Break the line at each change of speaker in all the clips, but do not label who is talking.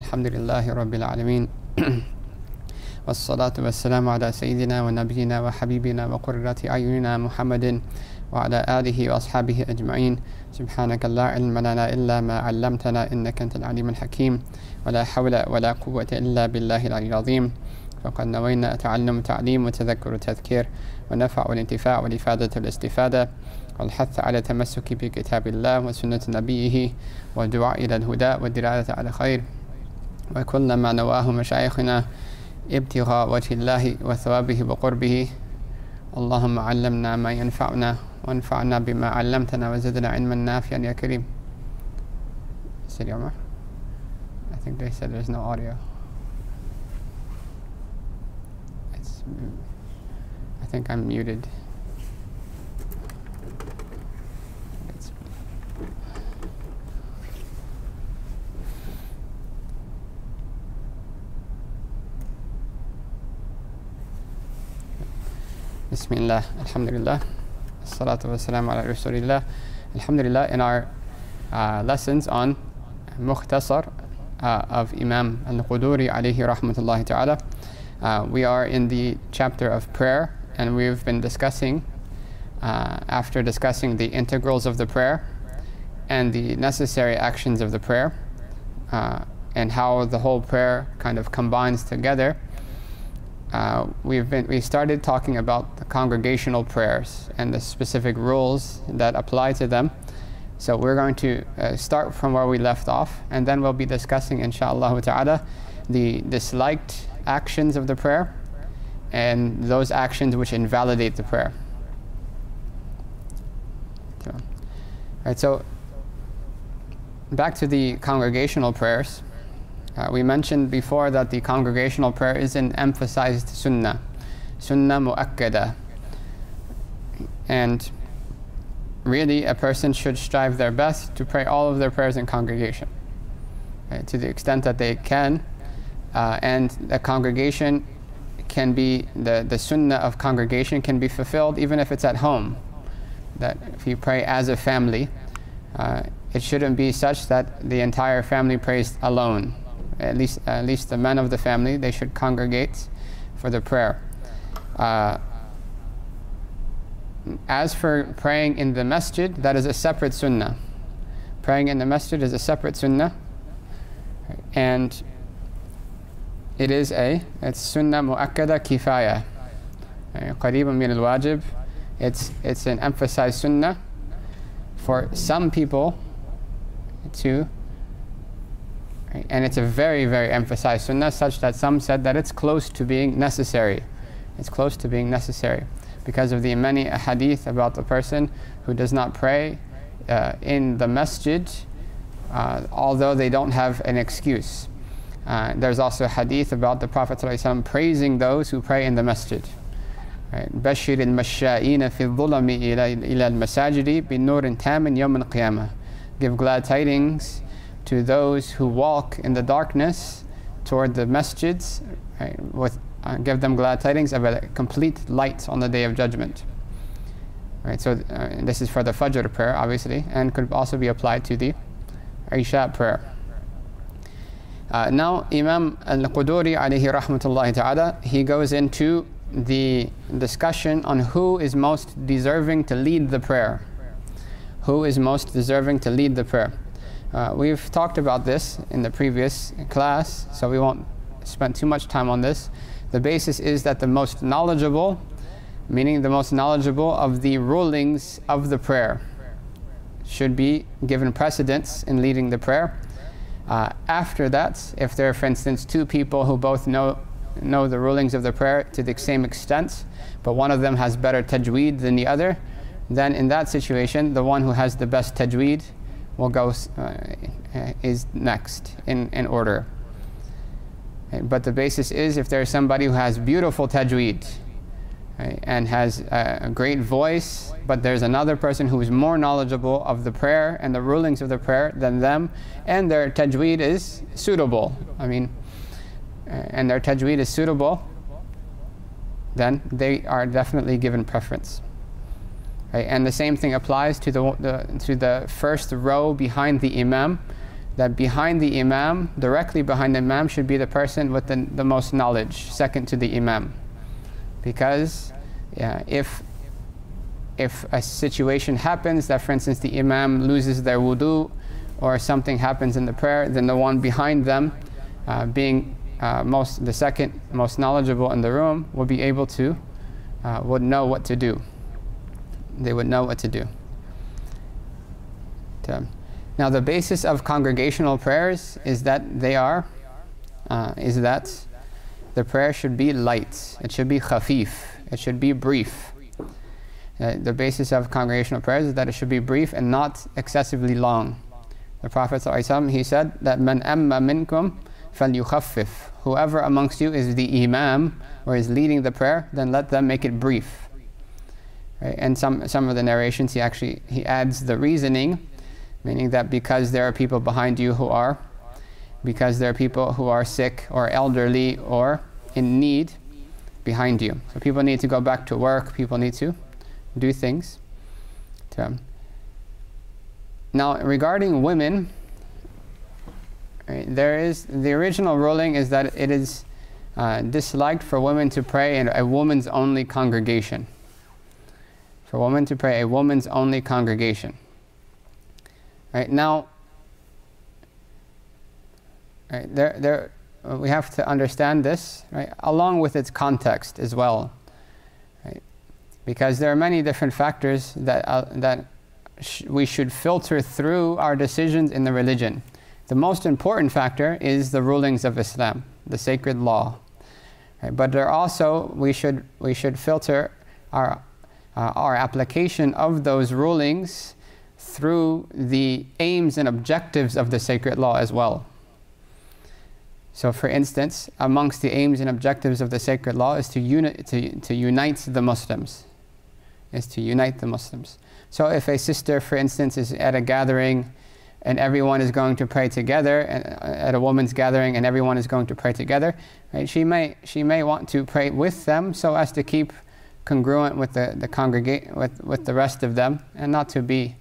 Alhamdulillahi Rabbil Alameen. Wassalatu wassalamu ala Sayyidina wa Nabiyyina wa Habibina wa Qurrati Ayunina Muhammadin wa ala alihi wa ashabihi ajma'in. Subhanaka la ilma lana illa ma 'allamtana innaka antal alimul hakim. Wa la hawla wa la quwwata illa billahi al-'aliyyil 'azim. فقد نوينا تعلم تعليم وتذكر تذكير ونفع والانتفاع والإفادة والاستفادة والحث على التمسك بكتاب الله وسنة نبيه والدعاء إلى الهدى والدلالة على خير وكل ما نواه مشايخنا ابتغاء وجه الله وثوابه وقربه. اللهم علمنا ما ينفعنا وانفعنا بما علمتنا وزدنا علما نافعا يا كريم. Sidi Omar? I think they said there's no audio. I think I'm muted. Bismillah, alhamdulillah, salatu wassalamu ala rasulillah. Alhamdulillah, in our lessons on Mukhtasar of Imam al-Quduri alayhi rahmatullahi ta'ala, we are in the chapter of prayer, and we've been discussing, after discussing the integrals of the prayer and the necessary actions of the prayer, and how the whole prayer kind of combines together, we started talking about the congregational prayers and the specific rules that apply to them. So we're going to start from where we left off, and then we'll be discussing, inshaAllah ta'ala, the disliked actions of the prayer and those actions which invalidate the prayer. Right, so back to the congregational prayers. We mentioned before that the congregational prayer is an emphasized sunnah mu'akkada, and really a person should strive their best to pray all of their prayers in congregation, right, to the extent that they can. And the congregation can be, the sunnah of congregation can be fulfilled even if it's at home. That if you pray as a family, it shouldn't be such that the entire family prays alone. At least the men of the family, they should congregate for the prayer. As for praying in the masjid, that is a separate sunnah. Praying in the masjid is a separate sunnah, and it's sunnah mu'akkada kifaya, qareeban min al-wajib. It's an emphasized sunnah for some people to, and it's a very, very emphasized sunnah, such that some said that it's close to being necessary. It's close to being necessary because of the many hadith about the person who does not pray in the masjid, although they don't have an excuse. There's also a hadith about the Prophet ﷺ praising those who pray in the masjid. بَشِّرِ الْمَشَّائِينَ فِي الظُّلَمِ إِلَى الْمَسَاجِدِ بِنُورٍ تَامٍ يَوْمَ الْقِيَامَةِ. Give glad tidings to those who walk in the darkness toward the masjids, right, give them glad tidings of a complete light on the Day of Judgment. Right, so this is for the Fajr prayer, obviously, and could also be applied to the Isha prayer. Now Imam al-Quduri alayhi rahmatullahi ta'ala, he goes into the discussion on who is most deserving to lead the prayer. Who is most deserving to lead the prayer? We've talked about this in the previous class, so we won't spend too much time on this. The basis is that the most knowledgeable, meaning the most knowledgeable of the rulings of the prayer, should be given precedence in leading the prayer. After that, if there are, for instance, two people who both know the rulings of the prayer to the same extent, but one of them has better tajweed than the other, then in that situation, the one who has the best tajweed will go, is next in order. But the basis is, if there's somebody who has beautiful tajweed, right, and has a great voice, but there's another person who is more knowledgeable of the prayer and the rulings of the prayer than them, and their tajweed is suitable, and their tajweed is suitable, then they are definitely given preference. Right? And the same thing applies to the first row behind the imam, that behind the imam, directly behind the imam, should be the person with the most knowledge, second to the imam. Because if a situation happens that, for instance, the imam loses their wudu, or something happens in the prayer, then the one behind them, being the second most knowledgeable in the room, will be able to, would know what to do. They would know what to do. Now, the basis of congregational prayers is that the prayer should be light. It should be khafif. It should be brief. The basis of congregational prayers is that it should be brief and not excessively long. The Prophet ﷺ, he said that man amma minkum falyukhaffif. Whoever amongst you is the imam or is leading the prayer, then let them make it brief. Right? And some of the narrations he adds the reasoning, meaning that because there are people behind you because there are people who are sick or elderly or in need behind you. So people need to go back to work, people need to do things. Now, regarding women, right, the original ruling is that it is disliked for women to pray in a woman's only congregation. For women to pray a woman's only congregation. Right, now, right, we have to understand this, right, along with its context as well, right? Because there are many different factors that we should filter through our decisions in the religion. The most important factor is the rulings of Islam, the sacred law. Right? But there also we should filter our application of those rulings through the aims and objectives of the sacred law as well. So, for instance, amongst the aims and objectives of the sacred law is to unite the Muslims. So if a sister, for instance, is at a gathering and everyone is going to pray together, and at a woman's gathering and everyone is going to pray together, right, she may want to pray with them so as to keep congruent with with the rest of them, and not to be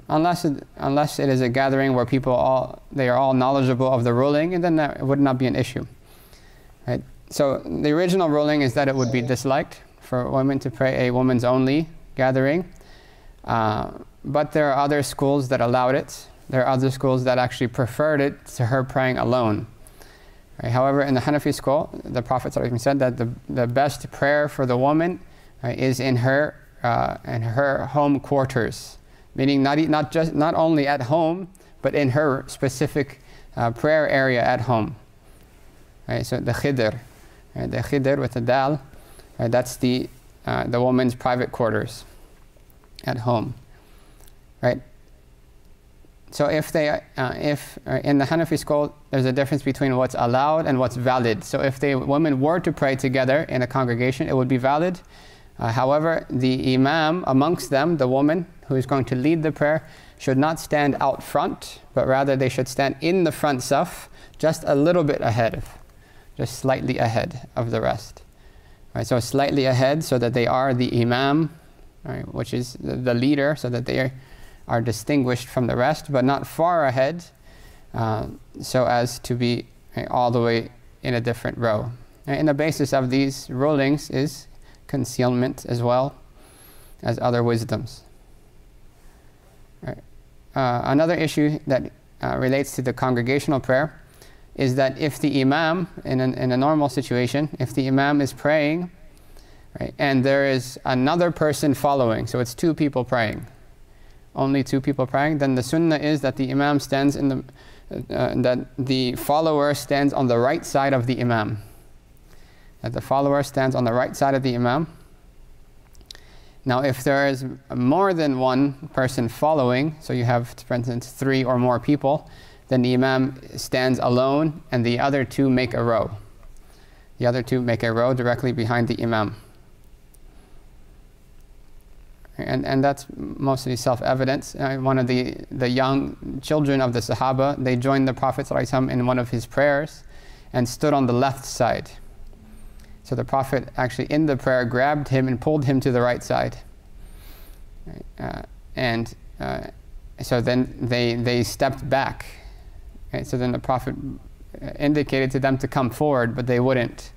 unless it is a gathering where they are all knowledgeable of the ruling, and then that would not be an issue. Right? So the original ruling is that it would be disliked for women to pray a woman's only gathering, but there are other schools that allowed it. There are other schools that actually preferred it to her praying alone. Right? However, in the Hanafi school, the Prophet ﷺ said that the best prayer for the woman is in her home quarters, meaning not only at home, but in her specific prayer area at home. Right? So the khidr, right? The khidr with the dal, right? That's the woman's private quarters at home, right? So if in the Hanafi school, there's a difference between what's allowed and what's valid. So if the women were to pray together in a congregation, it would be valid. However, the imam amongst them, the woman who is going to lead the prayer, should not stand out front, but rather they should stand in the front saf, just a little bit ahead, just slightly ahead of the rest. Right, so slightly ahead, so that they are the imam, right, which is the leader, so that they are distinguished from the rest, but not far ahead, so as to be all the way in a different row. And the basis of these rulings is concealment as well as other wisdoms. Right. Another issue that relates to the congregational prayer is that if the imam, in a normal situation, if the imam is praying, right, and there is another person following, so it's two people praying, only two people praying, then the sunnah is that the imam stands that the follower stands on the right side of the imam. That the follower stands on the right side of the imam. Now, if there is more than one person following, so you have, for instance, 3 or more people, then the imam stands alone and the other two make a row. The other two make a row directly behind the imam. And that's mostly self-evident. One of the young children of the Sahaba, they joined the Prophet ﷺ in one of his prayers and stood on the left side. So the Prophet actually in the prayer grabbed him and pulled him to the right side. So then they stepped back Right? So then the Prophet indicated to them to come forward, but they wouldn't.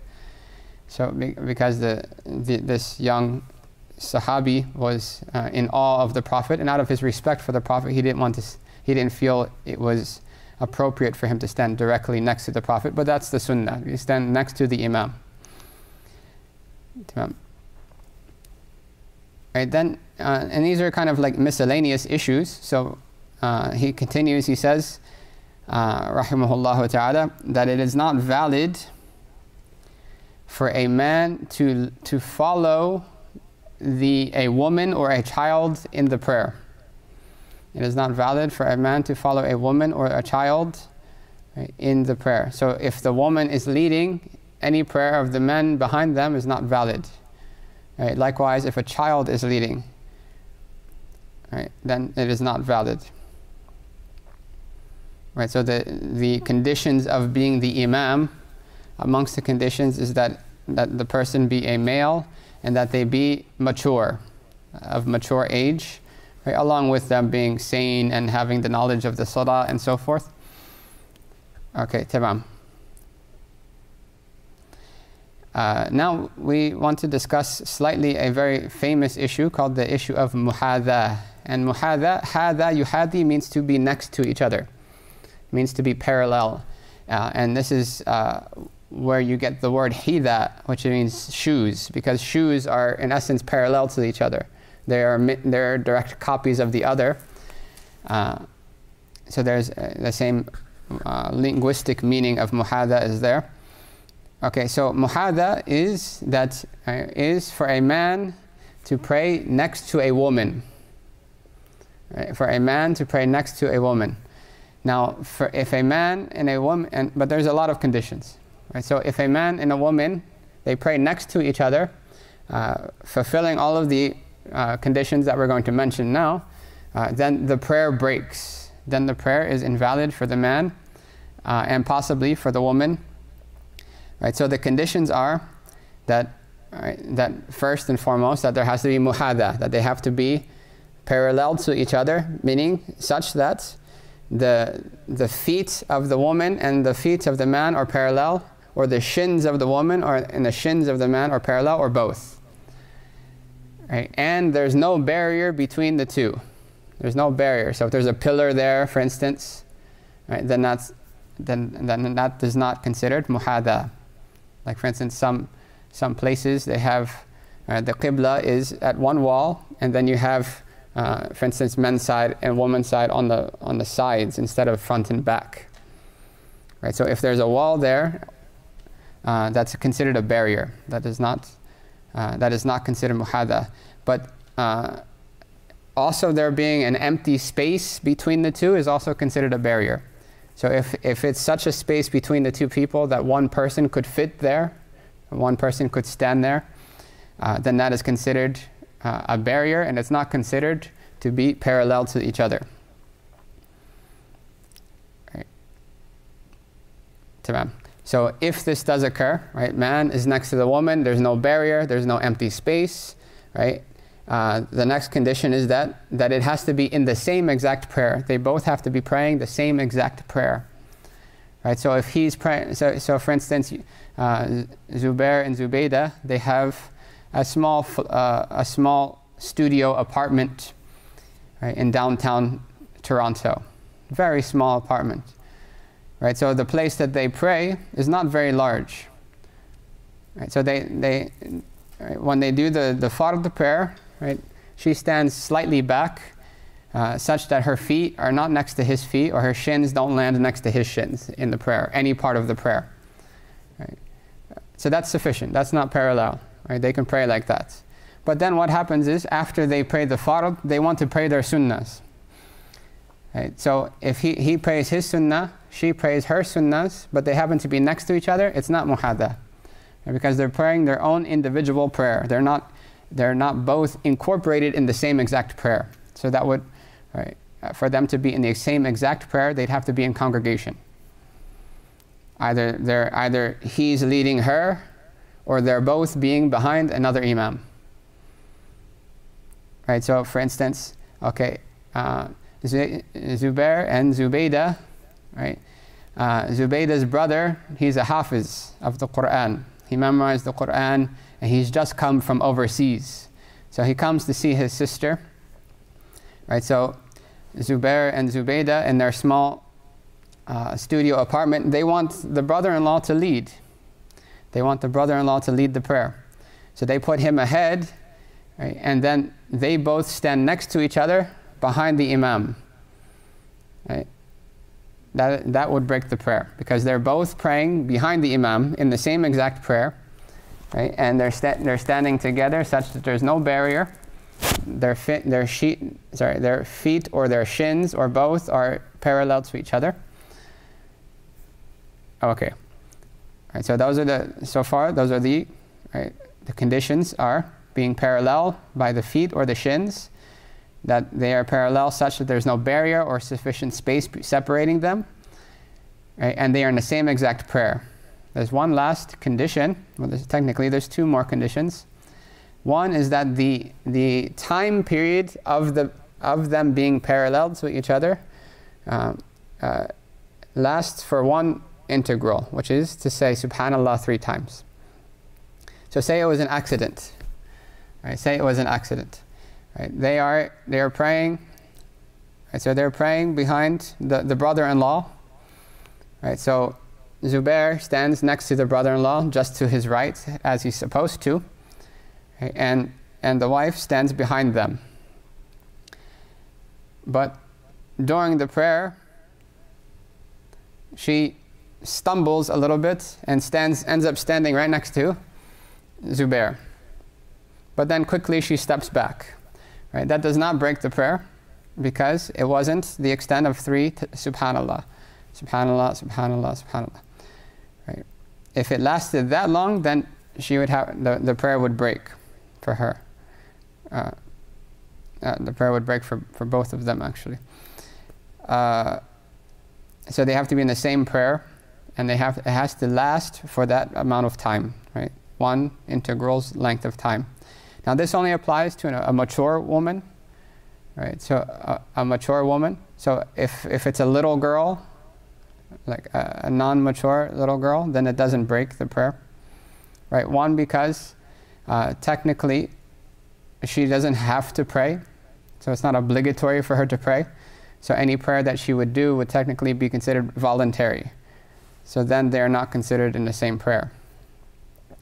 So because this young Sahabi was in awe of the Prophet, and out of his respect for the Prophet, he didn't feel it was appropriate for him to stand directly next to the Prophet. But that's the sunnah. You stand next to the Imam. Right, then, and these are kind of like miscellaneous issues. So he continues, he says, rahimahullah ta'ala, that it is not valid for a man to follow a woman or a child in the prayer. It is not valid for a man to follow a woman or a child, right, in the prayer. So if the woman is leading, any prayer of the men behind them is not valid. Right? Likewise, if a child is leading, right, then it is not valid. Right? So the conditions of being the imam, amongst the conditions is that the person be a male and that they be mature, of mature age, right, along with them being sane and having the knowledge of the salah and so forth. Okay, tamam. Now we want to discuss slightly a very famous issue called the issue of muhadha. And muhadha, hadha yuhadi, means to be next to each other. It means to be parallel. And this is where you get the word hidha, which means shoes, because shoes are in essence parallel to each other. They're direct copies of the other. So there's the same linguistic meaning of muhadha is there. Okay, so muhadha is for a man to pray next to a woman. Right? For a man to pray next to a woman. Now, if a man and a woman, but there's a lot of conditions. Right? So if a man and a woman, they pray next to each other, fulfilling all of the conditions that we're going to mention now, then the prayer breaks. Then the prayer is invalid for the man and possibly for the woman. Right, so the conditions are that first and foremost, that there has to be muhadha, that they have to be parallel to each other, meaning such that the feet of the woman and the feet of the man are parallel, or the shins of the woman and the shins of the man are parallel, or both. Right? And there's no barrier between the two. There's no barrier. So if there's a pillar there, for instance, right, then that is not considered muhadha. Like for instance, some places they have the qibla is at one wall, and then you have, for instance, men's side and woman's side on the sides instead of front and back. Right. So if there's a wall there, that's considered a barrier. That is not considered muhadha. But also there being an empty space between the two is also considered a barrier. So if it's such a space between the two people that one person could fit there, one person could stand there, then that is considered a barrier, and it's not considered to be parallel to each other. Right. Tamam. So if this does occur, right, man is next to the woman, there's no barrier, there's no empty space, right? The next condition is that it has to be in the same exact prayer. They both have to be praying the same exact prayer. Right? So if he's praying, so for instance, Zubair and Zubaydah, they have a small studio apartment, right, in downtown Toronto. Very small apartment. Right? So the place that they pray is not very large. Right? So right, when they do the fard prayer, right, she stands slightly back, such that her feet are not next to his feet, or her shins don't land next to his shins in the prayer, any part of the prayer. Right? So that's sufficient. That's not parallel. Right? They can pray like that. But then what happens is, after they pray the fard, they want to pray their sunnahs. Right? So if he prays his sunnah, she prays her sunnahs, but they happen to be next to each other, it's not muhadha. Because they're praying their own individual prayer. They're not both incorporated in the same exact prayer. So that would, right, for them to be in the same exact prayer, they'd have to be in congregation. Either he's leading her, or they're both being behind another imam. Right. So for instance, okay, Zubair and Zubaydah, right, Zubayda's brother, he's a hafiz of the Quran. He memorized the Quran, and he's just come from overseas. So he comes to see his sister. Right, so Zubair and Zubayda, in their small studio apartment, they want the brother-in-law to lead. They want the brother-in-law to lead the prayer. So they put him ahead, right, and then they both stand next to each other behind the imam. Right? That would break the prayer, because they're both praying behind the imam in the same exact prayer, right? And they're standing together such that there's no barrier. Their feet or their shins or both are parallel to each other. Okay. Right, so those are the conditions are being parallel by the feet or the shins, that they are parallel such that there's no barrier or sufficient space separating them, right? And they are in the same exact prayer. There's one last condition. Well, technically there's two more conditions. One is that the time period of them being parallel to each other lasts for one integral, which is to say Subhanallah 3 times. So say it was an accident. Right? Say it was an accident. Right? They are praying. Right? So they're praying behind the brother-in-law. Right? So Zubair stands next to the brother-in-law, just to his right, as he's supposed to. Right? And the wife stands behind them. But during the prayer, she stumbles a little bit and ends up standing right next to Zubair. But then quickly she steps back. Right? That does not break the prayer, because it wasn't the extent of 3 Subhanallah. Subhanallah, Subhanallah, Subhanallah. Right? If it lasted that long, then she would have the prayer would break for her. The prayer would break for both of them, actually. So they have to be in the same prayer, and it has to last for that amount of time, right? 1 integral's length of time. Now this only applies to a mature woman, right? So a mature woman. So if it's a little girl, like a non-mature little girl, then it doesn't break the prayer, right? One, because technically she doesn't have to pray, so it's not obligatory for her to pray. So any prayer that she would do would technically be considered voluntary. So then they're not considered in the same prayer,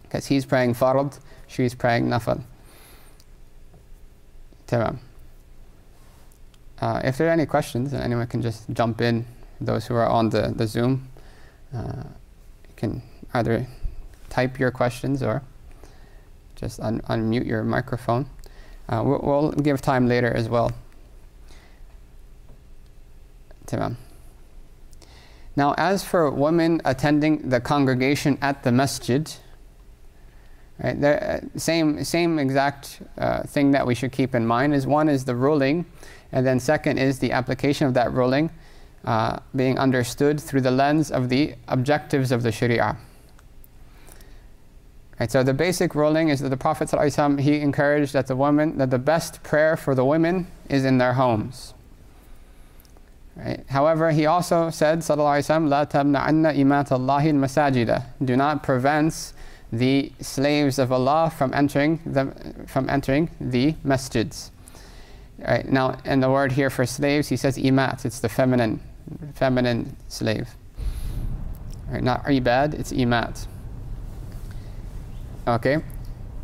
because he's praying farad, she's praying nafal. Tamam. If there are any questions, anyone can just jump in. Those who are on the Zoom, you can either type your questions or just unmute your microphone. We'll give time later as well. Tamam. Now, as for women attending the congregation at the masjid, right, same exact thing that we should keep in mind is, one is the ruling, and then second is the application of that ruling being understood through the lens of the objectives of the Sharia. Right, so the basic ruling is that the Prophet ﷺ, he encouraged that the best prayer for the women is in their homes. Right? However, he also said, sallallahu alaihi wasallam, "La tamna'anna imatallahi al-masajida." Do not prevent the slaves of Allah from entering the masjids. Right? Now, in the word here for slaves, he says imat. It's the feminine slave. Right? Not ibad, it's imat. Okay.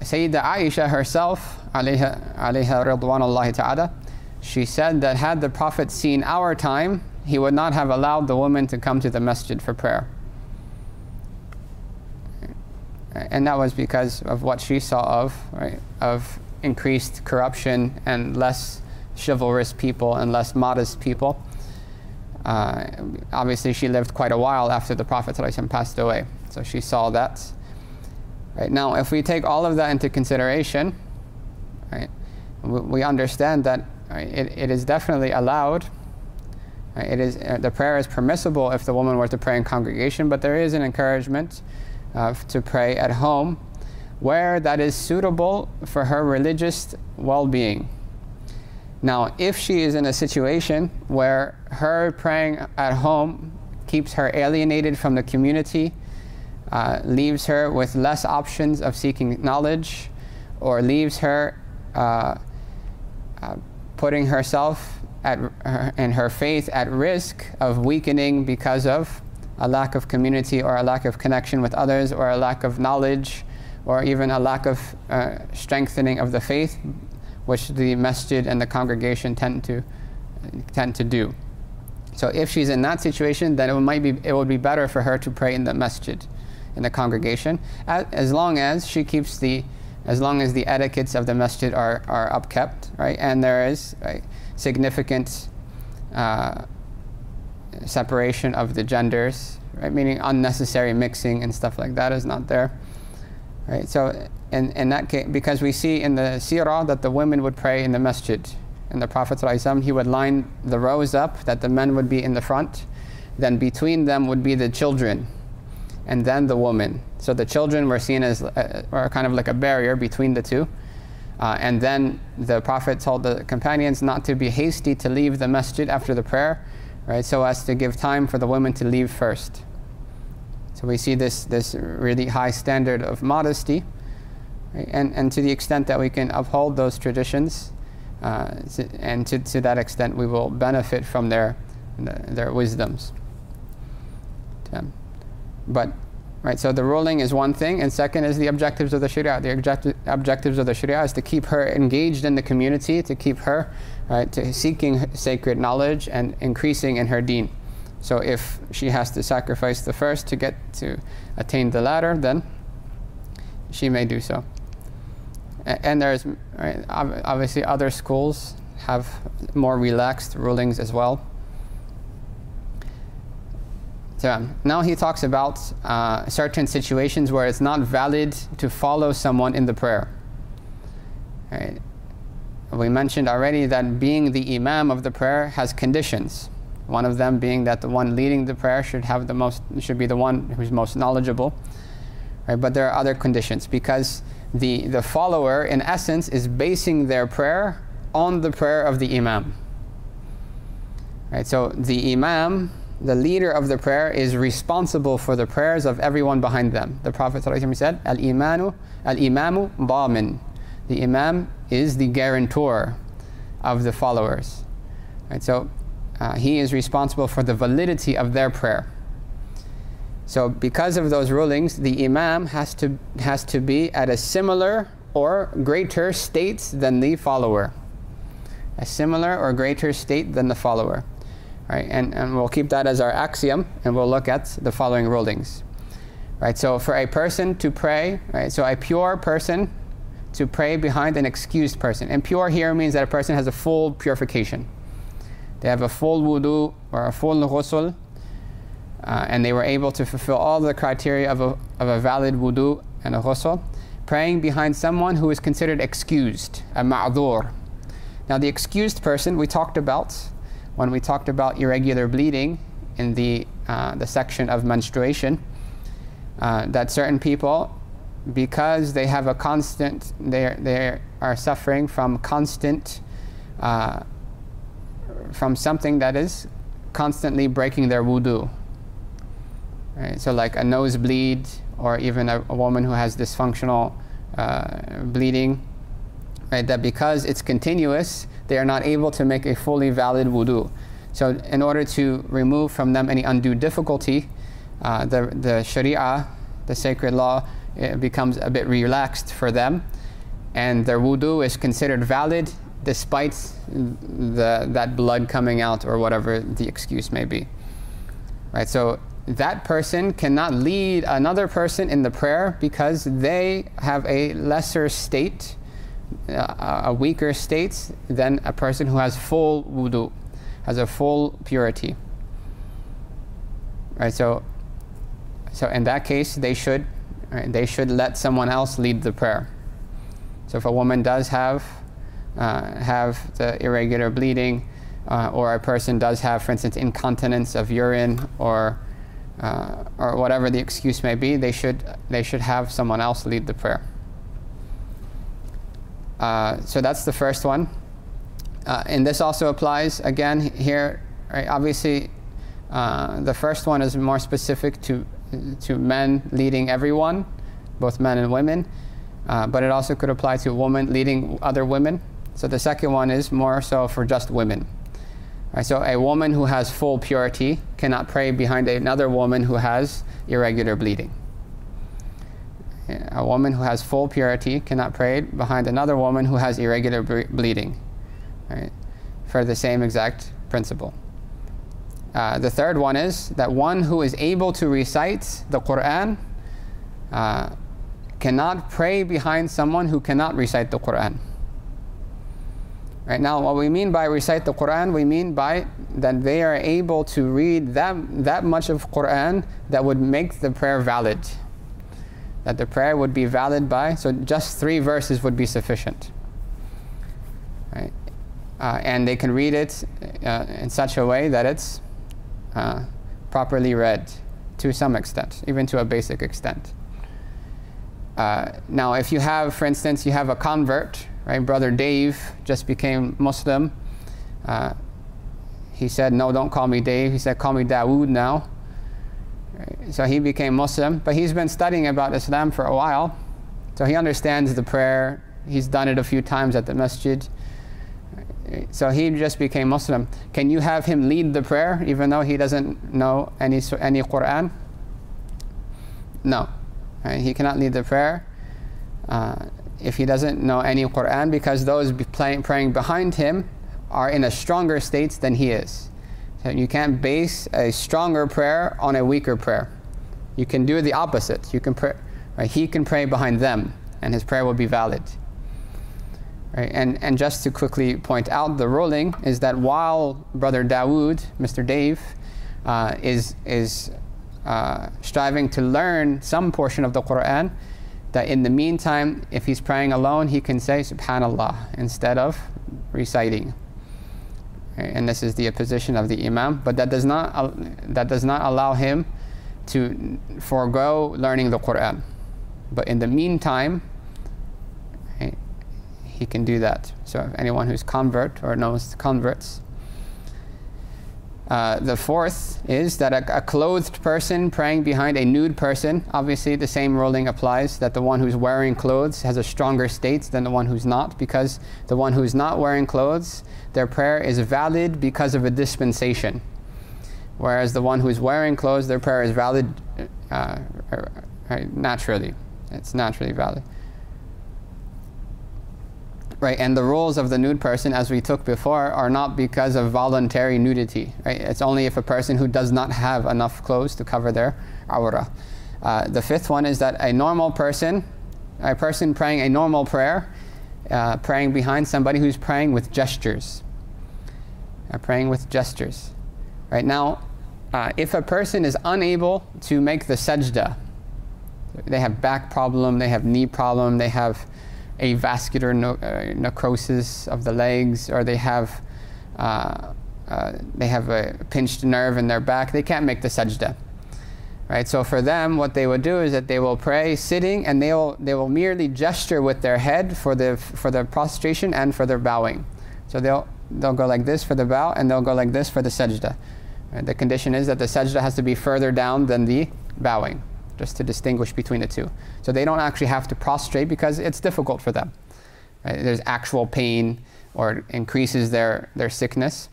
Sayyida Aisha herself, alayha ridwanullahi ta'ala, she said that had the Prophet seen our time, he would not have allowed the woman to come to the masjid for prayer. And that was because of what she saw of increased corruption and less chivalrous people and less modest people. Obviously, she lived quite a while after the Prophet ﷺ passed away, so she saw that. Right, now, if we take all of that into consideration, right, we understand that it is definitely allowed. Right, the prayer is permissible if the woman were to pray in congregation, but there is an encouragement to pray at home where that is suitable for her religious well-being. Now, if she is in a situation where her praying at home keeps her alienated from the community, leaves her with less options of seeking knowledge, or leaves her putting herself and her faith at risk of weakening because of a lack of community or a lack of connection with others or a lack of knowledge or even a lack of strengthening of the faith, which the masjid and the congregation tend to do. So if she's in that situation, then it would be better for her to pray in the masjid, in the congregation, as long as she keeps the etiquettes of the masjid are upkept, right? And there is significant separation of the genders, right? Meaning unnecessary mixing and stuff like that is not there, right? So in that case, because we see in the seerah that the women would pray in the masjid, and the Prophet ﷺ, he would line the rows up, that the men would be in the front, then between them would be the children, and then the woman. So the children were seen as or kind of like a barrier between the two. And then the Prophet told the companions not to be hasty to leave the masjid after the prayer, right? So as to give time for the women to leave first. So we see this really high standard of modesty, right? And to the extent that we can uphold those traditions, and to that extent we will benefit from their wisdoms. But right, so the ruling is one thing, and second is the objectives of the Sharia. The objectives of the Sharia is to keep her engaged in the community, to keep her to seeking sacred knowledge and increasing in her deen. So if she has to sacrifice the first to attain the latter, then she may do so. And there's obviously other schools have more relaxed rulings as well. So now he talks about certain situations where it's not valid to follow someone in the prayer. Right. We mentioned already that being the imam of the prayer has conditions. One of them being that the one leading the prayer should be the one who's most knowledgeable. Right. But there are other conditions, because the follower in essence is basing their prayer on the prayer of the imam. Right. So the imam, the leader of the prayer, is responsible for the prayers of everyone behind them. The Prophet ﷺ said, Al-imamu damin. The imam is the guarantor of the followers. Right, so he is responsible for the validity of their prayer. So because of those rulings, the imam has to be at a similar or greater state than the follower. A similar or greater state than the follower. Right, and we'll keep that as our axiom, and we'll look at the following rulings. Right, so for a person to pray, right, so a pure person to pray behind an excused person. And pure here means that a person has a full purification. They have a full wudu or a full ghusl, and they were able to fulfill all the criteria of a valid wudu and a ghusl. Praying behind someone who is considered excused, a ma'dhur. Now the excused person we talked about when we talked about irregular bleeding in the section of menstruation, that certain people, because they have a constant, they are suffering from constant, from something that is constantly breaking their wudu. Right? So like a nosebleed, or even a woman who has dysfunctional bleeding, right? That because it's continuous, they are not able to make a fully valid wudu. So in order to remove from them any undue difficulty, the Sharia, the sacred law, it becomes a bit relaxed for them, and their wudu is considered valid despite that blood coming out or whatever the excuse may be. Right? So that person cannot lead another person in the prayer because they have a lesser state, a weaker state than a person who has full wudu, has a full purity. Right? So in that case, they should let someone else lead the prayer. So if a woman does have the irregular bleeding, or a person does have, for instance, incontinence of urine, or whatever the excuse may be, they should have someone else lead the prayer. So that's the first one. And this also applies again here, right? Obviously The first one is more specific to men leading everyone, both men and women, but it also could apply to a woman leading other women. So the second one is more so for just women. Right, so a woman who has full purity cannot pray behind another woman who has irregular bleeding. A woman who has full purity cannot pray behind another woman who has irregular bleeding, right, for the same exact principle. The third one is that one who is able to recite the Quran cannot pray behind someone who cannot recite the Quran. Right, now, what we mean by recite the Quran, we mean by that they are able to read that much of Quran that would make the prayer valid. That the prayer would be valid by, so just 3 verses would be sufficient. Right? And they can read it in such a way that it's properly read to some extent, even to a basic extent. Now, if you have, for instance, you have a convert, right? Brother Dave just became Muslim. He said, no, don't call me Dave. He said, call me Dawood now. Right? So he became Muslim, but he's been studying about Islam for a while. So he understands the prayer. He's done it a few times at the masjid. So he just became Muslim. Can you have him lead the prayer even though he doesn't know any Quran? No. Right? He cannot lead the prayer if he doesn't know any Quran, because those praying behind him are in a stronger state than he is. So you can't base a stronger prayer on a weaker prayer. You can do the opposite. You can pray, right? He can pray behind them and his prayer will be valid. Right? And just to quickly point out, the ruling is that while Brother Dawood, Mr. Dave, is striving to learn some portion of the Quran, that in the meantime, if he's praying alone, he can say Subhanallah instead of reciting. Right? And this is the position of the Imam, but that does not allow him to forego learning the Quran. But in the meantime, right, he can do that. So if anyone who's convert or knows converts. The fourth is that a clothed person praying behind a nude person, obviously the same ruling applies, that the one who's wearing clothes has a stronger state than the one who's not, because the one who's not wearing clothes, their prayer is valid because of a dispensation. Whereas the one who's wearing clothes, their prayer is valid naturally. It's naturally valid. Right, and the rules of the nude person, as we took before, are not because of voluntary nudity. Right? It's only if a person who does not have enough clothes to cover their awrah. The fifth one is that a normal person, a person praying a normal prayer, praying behind somebody who's praying with gestures. Praying with gestures. Right, now, if a person is unable to make the sajda, they have back problem, they have knee problem, they have a vascular necrosis of the legs, or they have a pinched nerve in their back, they can't make the sajda. Right? So for them, what they would do is that they will pray sitting, and they will merely gesture with their head for the prostration and for their bowing. So they'll go like this for the bow, and they'll go like this for the sajda. Right? The condition is that the sajda has to be further down than the bowing, just to distinguish between the two. So they don't actually have to prostrate because it's difficult for them. Right? There's actual pain, or increases their sickness.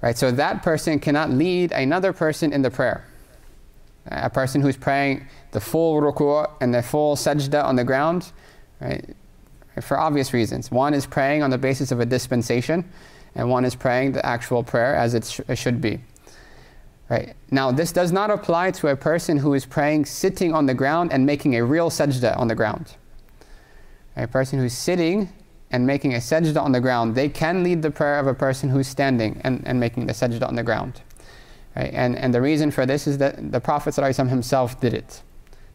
Right? So that person cannot lead another person in the prayer. A person who's praying the full ruku' and the full sajda on the ground, right? For obvious reasons. One is praying on the basis of a dispensation, and one is praying the actual prayer as it should be. Right. Now, this does not apply to a person who is praying sitting on the ground and making a real sajda on the ground. A person who's sitting and making a sajda on the ground, they can lead the prayer of a person who's standing and making the sajda on the ground. Right. And the reason for this is that the Prophet ﷺ himself did it.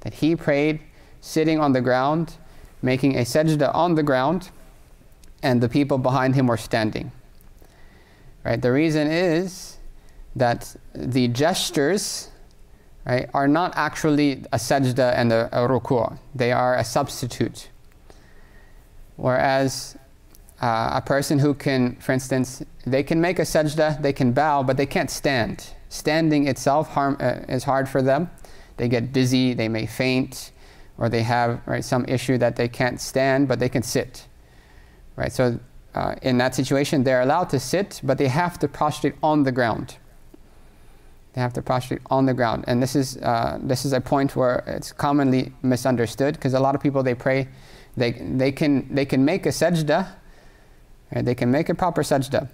That he prayed sitting on the ground, making a sajda on the ground, and the people behind him were standing. Right. The reason is that the gestures, right, are not actually a sajda and a ruku'. They are a substitute. Whereas a person who can, for instance, they can make a sajda, they can bow, but they can't stand. standing itself is hard for them. They get dizzy, they may faint, or they have some issue that they can't stand, but they can sit. Right? So in that situation, they're allowed to sit, but they have to prostrate on the ground. They have to prostrate on the ground. And this is a point where it's commonly misunderstood, because a lot of people, they pray, they can make a sajda, right? They can make a proper sajda,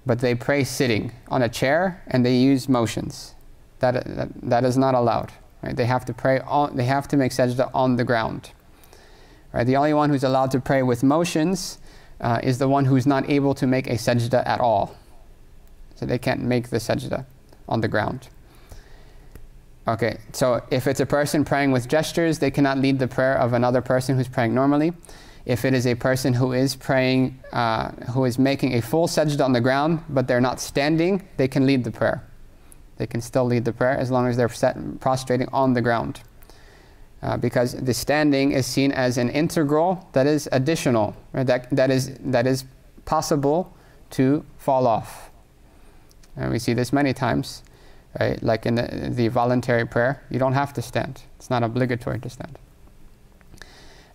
but they pray sitting on a chair and they use motions. That is not allowed. Right? They have to pray they have to make sajda on the ground. Right? The only one who's allowed to pray with motions is the one who's not able to make a sajda at all. So they can't make the sajda on the ground. Okay, so if it's a person praying with gestures, they cannot lead the prayer of another person who's praying normally. If it is a person who is praying, who is making a full sajda on the ground, but they're not standing, they can lead the prayer. They can still lead the prayer as long as they're prostrating on the ground. Because the standing is seen as an integral that is additional, right? that is possible to fall off. And we see this many times, right? Like in the voluntary prayer, you don't have to stand. It's not obligatory to stand.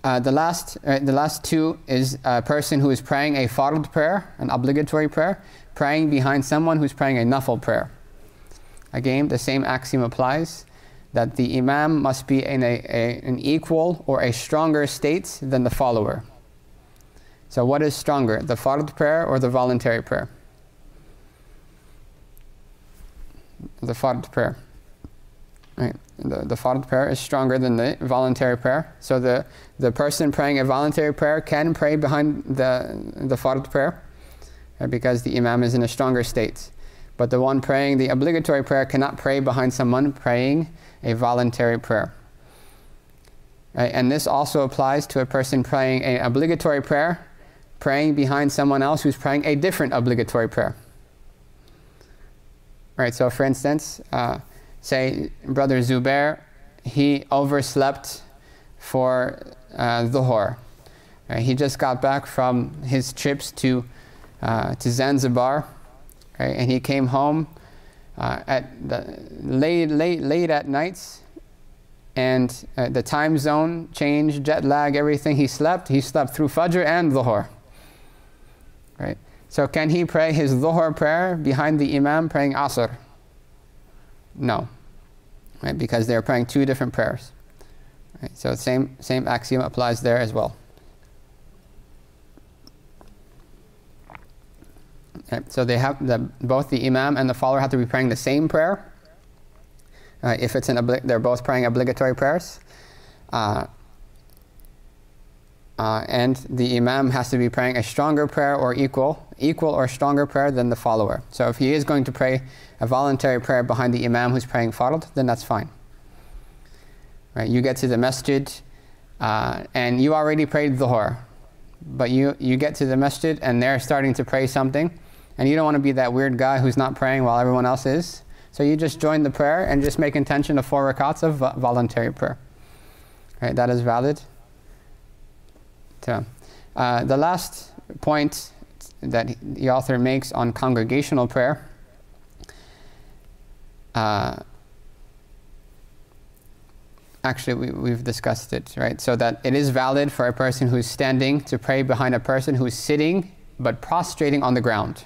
The last two is a person who is praying a fard prayer, an obligatory prayer, praying behind someone who's praying a nafil prayer. Again, the same axiom applies, that the imam must be in an equal or a stronger state than the follower. So what is stronger, the fard prayer or the voluntary prayer? The fard prayer. Right. The fard prayer is stronger than the voluntary prayer. So the person praying a voluntary prayer can pray behind the fard prayer, right, because the imam is in a stronger state. But the one praying the obligatory prayer cannot pray behind someone praying a voluntary prayer. Right? And this also applies to a person praying an obligatory prayer, praying behind someone else who's praying a different obligatory prayer. Right, so for instance, say Brother Zubair, he overslept for Dhuhr. Right, he just got back from his trips to Zanzibar, right, and he came home late at nights, and the time zone change, jet lag, everything. He slept through Fajr and Dhuhr. Right. So can he pray his Dhuhr prayer behind the imam praying Asr? No, right? Because they're praying two different prayers. Right? So same axiom applies there as well. Right? So they have both the imam and the follower have to be praying the same prayer. If it's they're both praying obligatory prayers. And the imam has to be praying a stronger prayer or equal or stronger prayer than the follower. So if he is going to pray a voluntary prayer behind the imam who's praying fard, then that's fine. Right? You get to the masjid and you already prayed Dhuhr, but you get to the masjid and they're starting to pray something, and you don't want to be that weird guy who's not praying while everyone else is. So you just join the prayer and just make intention of 4 rakats of voluntary prayer. Right? That is valid. The last point that the author makes on congregational prayer actually we've discussed it, right? So that it is valid for a person who's standing to pray behind a person who's sitting but prostrating on the ground.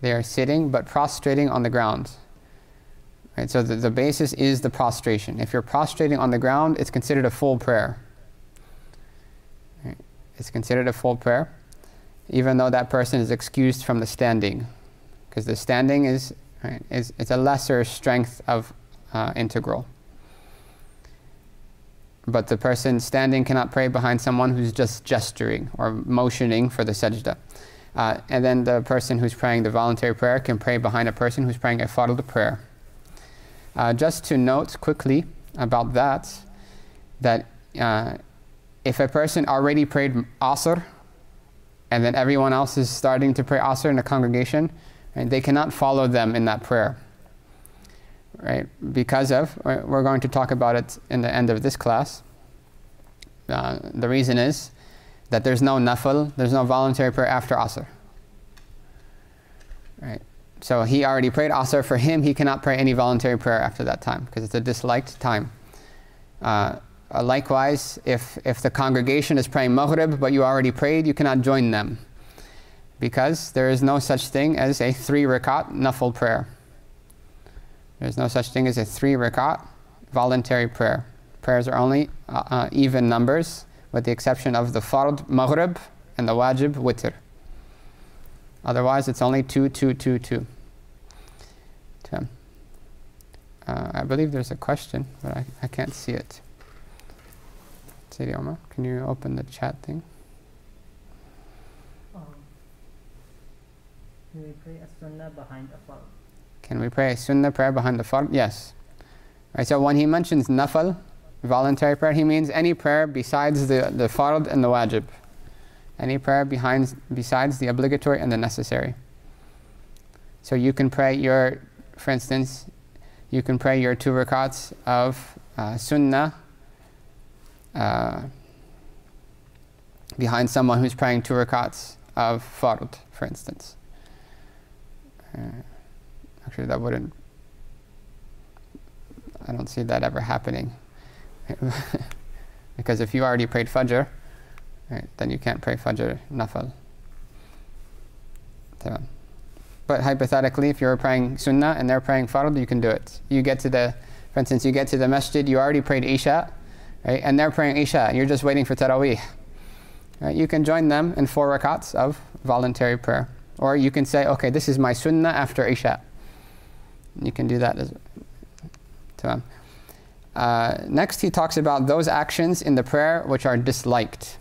They are sitting but prostrating on the ground. Right? So the basis is the prostration. If you're prostrating on the ground, it's considered a full prayer. It's considered a full prayer, even though that person is excused from the standing, because the standing is a lesser strength of integral. But the person standing cannot pray behind someone who's just gesturing or motioning for the sajda. And then the person who's praying the voluntary prayer can pray behind a person who's praying a fard prayer. Just to note quickly about that if a person already prayed Asr, and then everyone else is starting to pray Asr in the congregation, and they cannot follow them in that prayer. Right? Because we're going to talk about it in the end of this class. The reason is that there's no nafil, there's no voluntary prayer after Asr. Right? So he already prayed Asr. For him, he cannot pray any voluntary prayer after that time because it's a disliked time. Likewise, if the congregation is praying Maghrib but you already prayed, you cannot join them because there is no such thing as a 3 rakat nafil prayer. There's no such thing as a 3 rakat voluntary prayer. Prayers are only even numbers with the exception of the fard Maghrib and the wajib witr. Otherwise, it's only 2, 2, 2, 2. I believe there's a question, but I can't see it. Sayyidi Omar, can you open the chat thing?
Can we pray a sunnah behind a fard?
Can we pray a sunnah prayer behind the fard? Yes. Right, so when he mentions nafal, voluntary prayer, he means any prayer besides the fard and the wajib. Any prayer besides the obligatory and the necessary. So you can pray for instance, you can pray your 2 rakats of sunnah behind someone who's praying 2 rakats of fard, for instance. Actually, that wouldn't, I don't see that ever happening. Because if you already prayed Fajr, right, then you can't pray Fajr Nafal. But hypothetically, if you're praying Sunnah and they're praying Fard, you can do it. You get to the, for instance, you get to the masjid, you already prayed Isha, right, and they're praying Isha, and you're just waiting for Taraweeh. Right, you can join them in 4 rakats of voluntary prayer. Or you can say, okay, this is my Sunnah after Isha. You can do that as well. Next, he talks about those actions in the prayer which are disliked.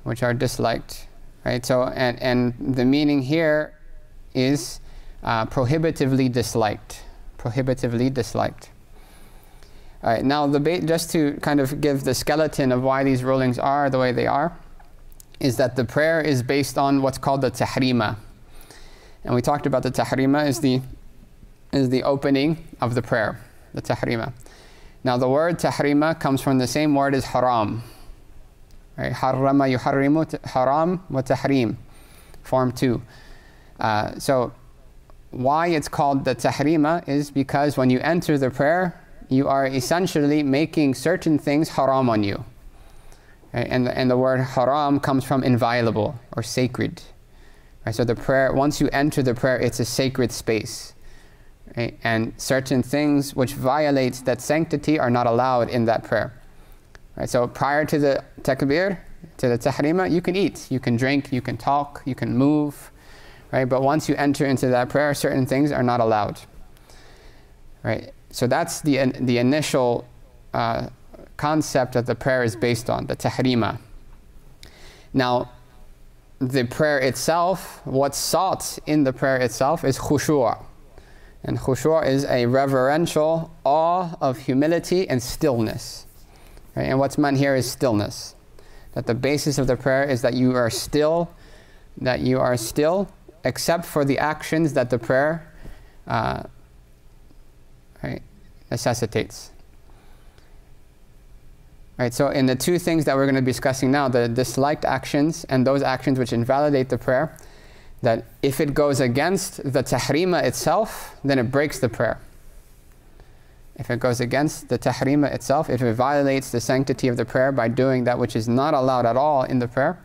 Which are disliked, right? So, and the meaning here is prohibitively disliked. Prohibitively disliked. All right, now just to kind of give the skeleton of why these rulings are the way they are, is that the prayer is based on what's called the tahrima. And we talked about the tahrima is the opening of the prayer, the tahrima. Now the word tahrima comes from the same word as haram. Right? Harrama yuharrimu, haram wa tahrim, form 2. So why it's called the tahrima is because when you enter the prayer, you are essentially making certain things haram on you. Right? And the word haram comes from inviolable or sacred. Right? So the prayer, once you enter the prayer, it's a sacred space. Right? And certain things which violate that sanctity are not allowed in that prayer. Right? So prior to the takbir, to the tahrima, you can eat, you can drink, you can talk, you can move. Right? But once you enter into that prayer, certain things are not allowed. Right? So that's the initial concept that the prayer is based on, the tahrima. Now, the prayer itself, what's sought in the prayer itself is khushu'. And khushu' is a reverential awe of humility and stillness. Right? And what's meant here is stillness. That the basis of the prayer is that you are still, except for the actions that the prayer necessitates. Right, so in the 2 things that we're going to be discussing now, the disliked actions and those actions which invalidate the prayer, that if it goes against the tahrima itself, then it breaks the prayer. If it goes against the tahrima itself, if it violates the sanctity of the prayer by doing that which is not allowed at all in the prayer,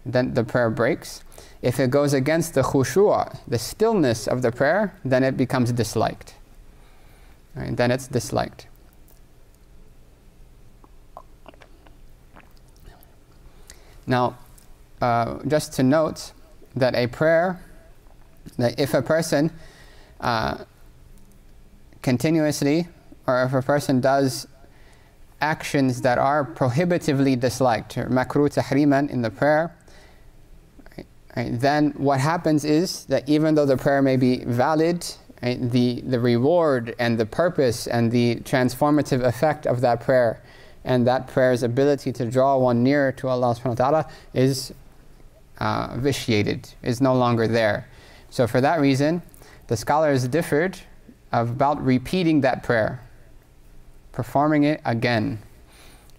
then the prayer breaks. If it goes against the khushu', the stillness of the prayer, then it becomes disliked. Right, then it's disliked. Now, just to note that a prayer, that if a person continuously, or if a person does actions that are prohibitively disliked, or makruh tahriman in the prayer, right, then what happens is that even though the prayer may be valid, right, the reward and the purpose and the transformative effect of that prayer and that prayer's ability to draw one nearer to Allah subhanahu wa ta'ala is vitiated, is no longer there. So for that reason, the scholars differed about repeating that prayer, performing it again.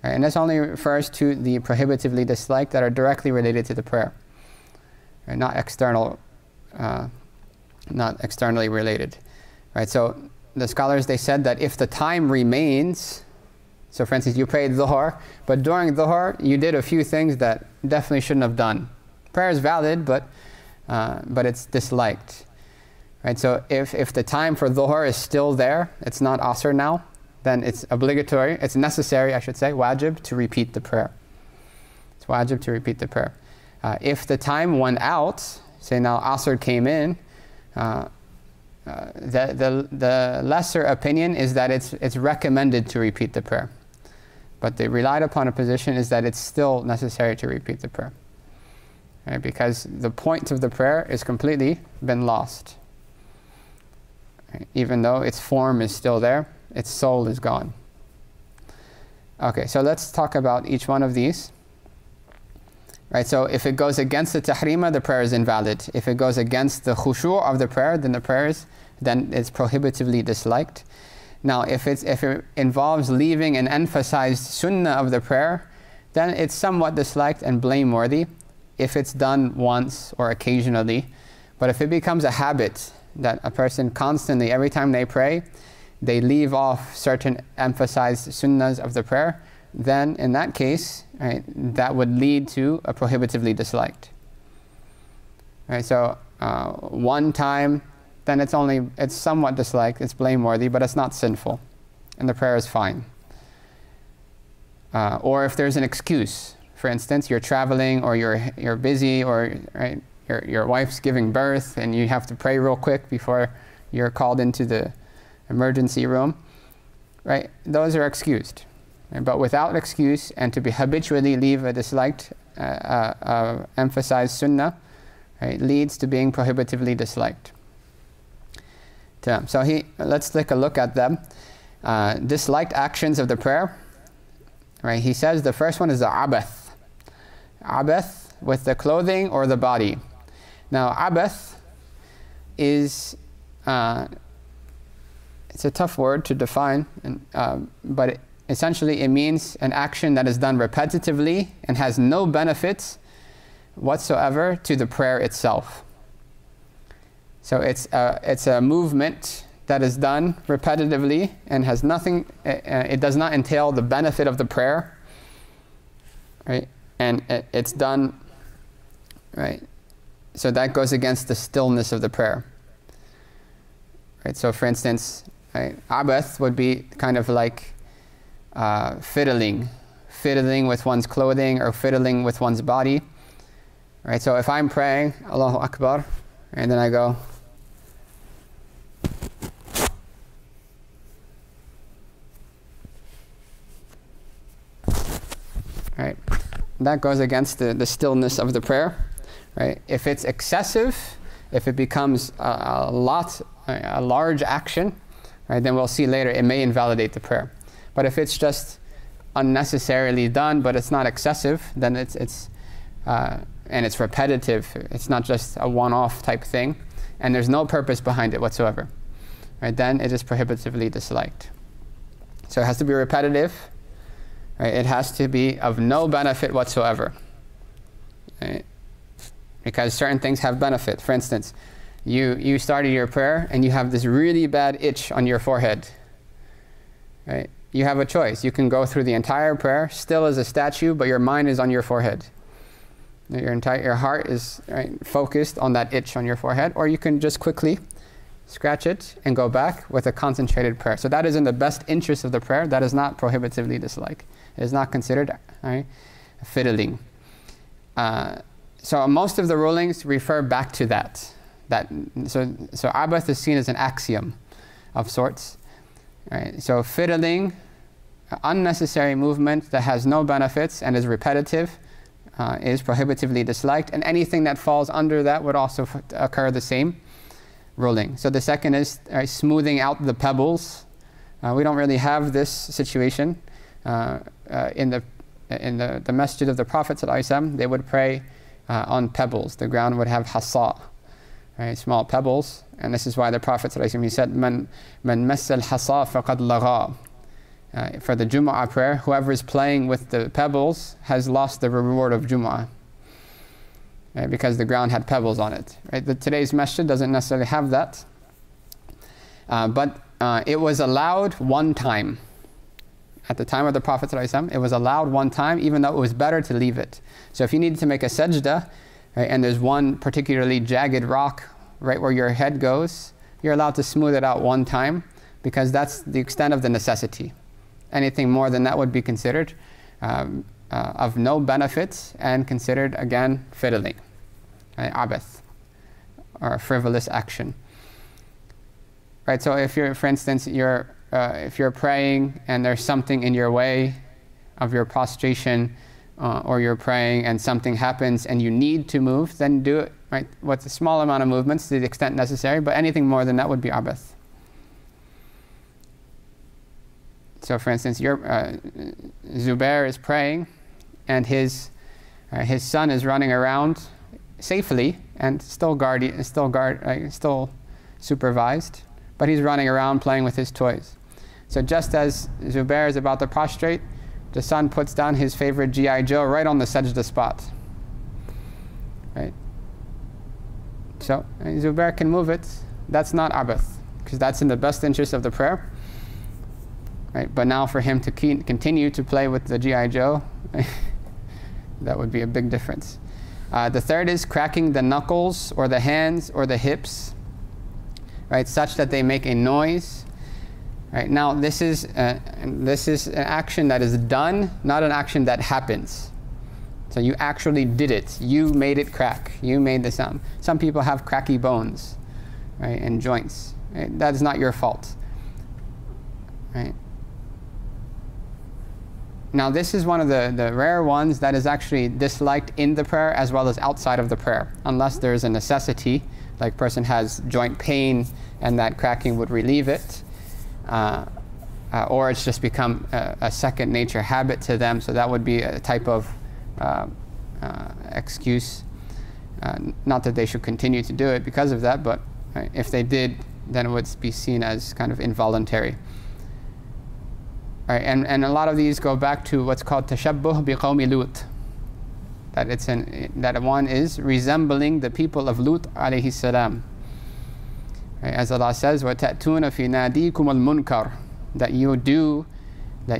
Right? And this only refers to the prohibitively disliked that are directly related to the prayer, right? Not external not externally related, right? So the scholars, they said that if the time remains, so for instance, you prayed Dhuhr, but during Dhuhr, you did a few things that definitely shouldn't have done. Prayer is valid, but it's disliked, right? So if the time for Dhuhr is still there, it's not Asr now, then it's obligatory, it's necessary, I should say, wajib, to repeat the prayer. It's wajib to repeat the prayer. If the time went out, say now Asr came in, the lesser opinion is that it's recommended to repeat the prayer. But the relied upon a position is that it's still necessary to repeat the prayer. Right? Because the point of the prayer is completely been lost. Right? Even though its form is still there, its soul is gone. Okay, so let's talk about each one of these. Right, so if it goes against the tahrima, the prayer is invalid. If it goes against the khushu' of the prayer, then it's prohibitively disliked. Now, if it involves leaving an emphasized sunnah of the prayer, then it's somewhat disliked and blameworthy if it's done once or occasionally. But if it becomes a habit that a person constantly, every time they pray, they leave off certain emphasized sunnahs of the prayer, then in that case, right, that would lead to a prohibitively disliked. Right, so one time, then it's somewhat disliked, it's blameworthy, but it's not sinful, and the prayer is fine. Or if there's an excuse, for instance, you're traveling, or you're busy, or right, your wife's giving birth, and you have to pray real quick before you're called into the emergency room, right? Those are excused. But without excuse, and to be habitually leave a disliked, emphasized sunnah, right, leads to being prohibitively disliked. So let's take a look at them. Disliked actions of the prayer. Right, he says the first one is the abath. Abath with the clothing or the body. Now abath is, it's a tough word to define, but essentially it means an action that is done repetitively and has no benefits whatsoever to the prayer itself. So it's a movement that is done repetitively and has nothing, it does not entail the benefit of the prayer, right? And it's done, right? So that goes against the stillness of the prayer. Right? So for instance, right, abath would be kind of like fiddling with one's clothing or fiddling with one's body. Right? So if I'm praying, Allahu Akbar, and then I go, right, that goes against the stillness of the prayer. Right? If it's excessive, if it becomes a large action, right, then we'll see later it may invalidate the prayer. But if it's just unnecessarily done, but it's not excessive, then and it's repetitive, it's not just a one-off type thing, and there's no purpose behind it whatsoever, right, then it is prohibitively disliked. So it has to be repetitive, right? It has to be of no benefit whatsoever, right? Because certain things have benefit. For instance, you started your prayer and you have this really bad itch on your forehead, right? You have a choice. You can go through the entire prayer still as a statue, but your mind is on your forehead. Your heart is, right, focused on that itch on your forehead, or you can just quickly scratch it and go back with a concentrated prayer. So that is in the best interest of the prayer. That is not prohibitively disliked. It is not considered, right, fiddling. So most of the rulings refer back to that. So abath is seen as an axiom of sorts. Right? So fiddling, unnecessary movement that has no benefits and is repetitive, is prohibitively disliked, and anything that falls under that would also occur the same ruling. So the second is smoothing out the pebbles. We don't really have this situation. In the masjid of the Prophet ﷺ, they would pray on pebbles. The ground would have hasa, right, small pebbles, and this is why the Prophet ﷺ, he said, "Man massa al-hasa faqad lagha." For the Jumu'ah prayer, whoever is playing with the pebbles has lost the reward of Jumu'ah. right, because the ground had pebbles on it. Right? Today's masjid doesn't necessarily have that, but it was allowed one time. At the time of the Prophet ﷺ, it was allowed one time, even though it was better to leave it. So if you needed to make a sajda, right, and there's one particularly jagged rock right where your head goes, you're allowed to smooth it out one time, because that's the extent of the necessity. Anything more than that would be considered of no benefit and considered, again, fiddling, right, abath, or a frivolous action. Right, so if you're, for instance, if you're praying and there's something in your way of your prostration, or you're praying and something happens and you need to move, then do it, right, with a small amount of movements to the extent necessary, but anything more than that would be abath. So for instance, Zubair is praying and his son is running around safely and still supervised, but he's running around playing with his toys. So just as Zubair is about to prostrate, the son puts down his favorite G.I. Joe right on the sajda spot. Right? So Zubair can move it. That's not abath, because that's in the best interest of the prayer. Right? But now for him to continue to play with the G.I. Joe, that would be a big difference. The third is cracking the knuckles or the hands or the hips, right, such that they make a noise. Right, now this is an action that is done, not an action that happens. So you actually did it. You made it crack. You made the sound. Some people have cracky bones, right, and joints. Right? That is not your fault. Right? Now this is one of the rare ones that is actually disliked in the prayer as well as outside of the prayer, unless there is a necessity, like person has joint pain and that cracking would relieve it. Or it's just become a second nature habit to them, so that would be a type of excuse. Not that they should continue to do it because of that, but if they did, then it would be seen as kind of involuntary. Right, and a lot of these go back to what's called tashabbuh bi qawmi Lut. That one is resembling the people of Lut alayhi salam. Right, as Allah says, وَتَأْتُونَ فِي نَادِيكُمُ الْمُنْكَرِ, that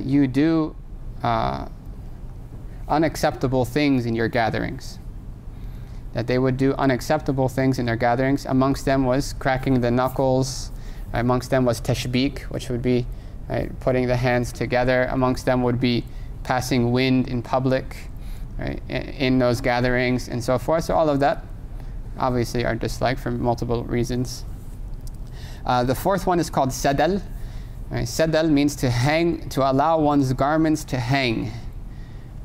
you do unacceptable things in your gatherings. That they would do unacceptable things in their gatherings. Amongst them was cracking the knuckles. Amongst them was tashbik, which would be, right, putting the hands together. Amongst them would be passing wind in public, right, in those gatherings and so forth. So all of that obviously are disliked for multiple reasons. The fourth one is called sadal. Right, sadal means to hang, to allow one's garments to hang.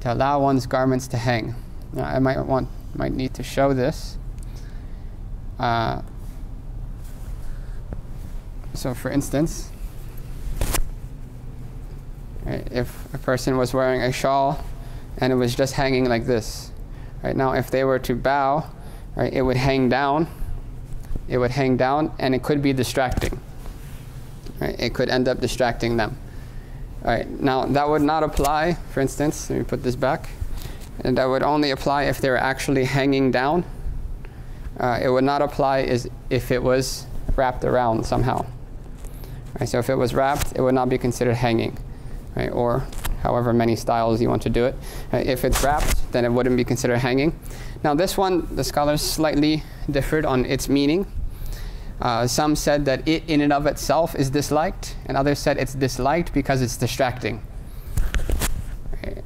To allow one's garments to hang. Now, I might need to show this. So for instance, right, if a person was wearing a shawl and it was just hanging like this, right, now if they were to bow, right, it would hang down. It would hang down and it could be distracting. Right? It could end up distracting them. Right, now that would not apply, for instance, let me put this back, and that would only apply if they were actually hanging down. It would not apply if it was wrapped around somehow. Right, so if it was wrapped, it would not be considered hanging, right, or however many styles you want to do it. Right, if it's wrapped, then it wouldn't be considered hanging. Now this one, the scholars slightly differed on its meaning. Some said that it in and of itself is disliked, and others said it's disliked because it's distracting.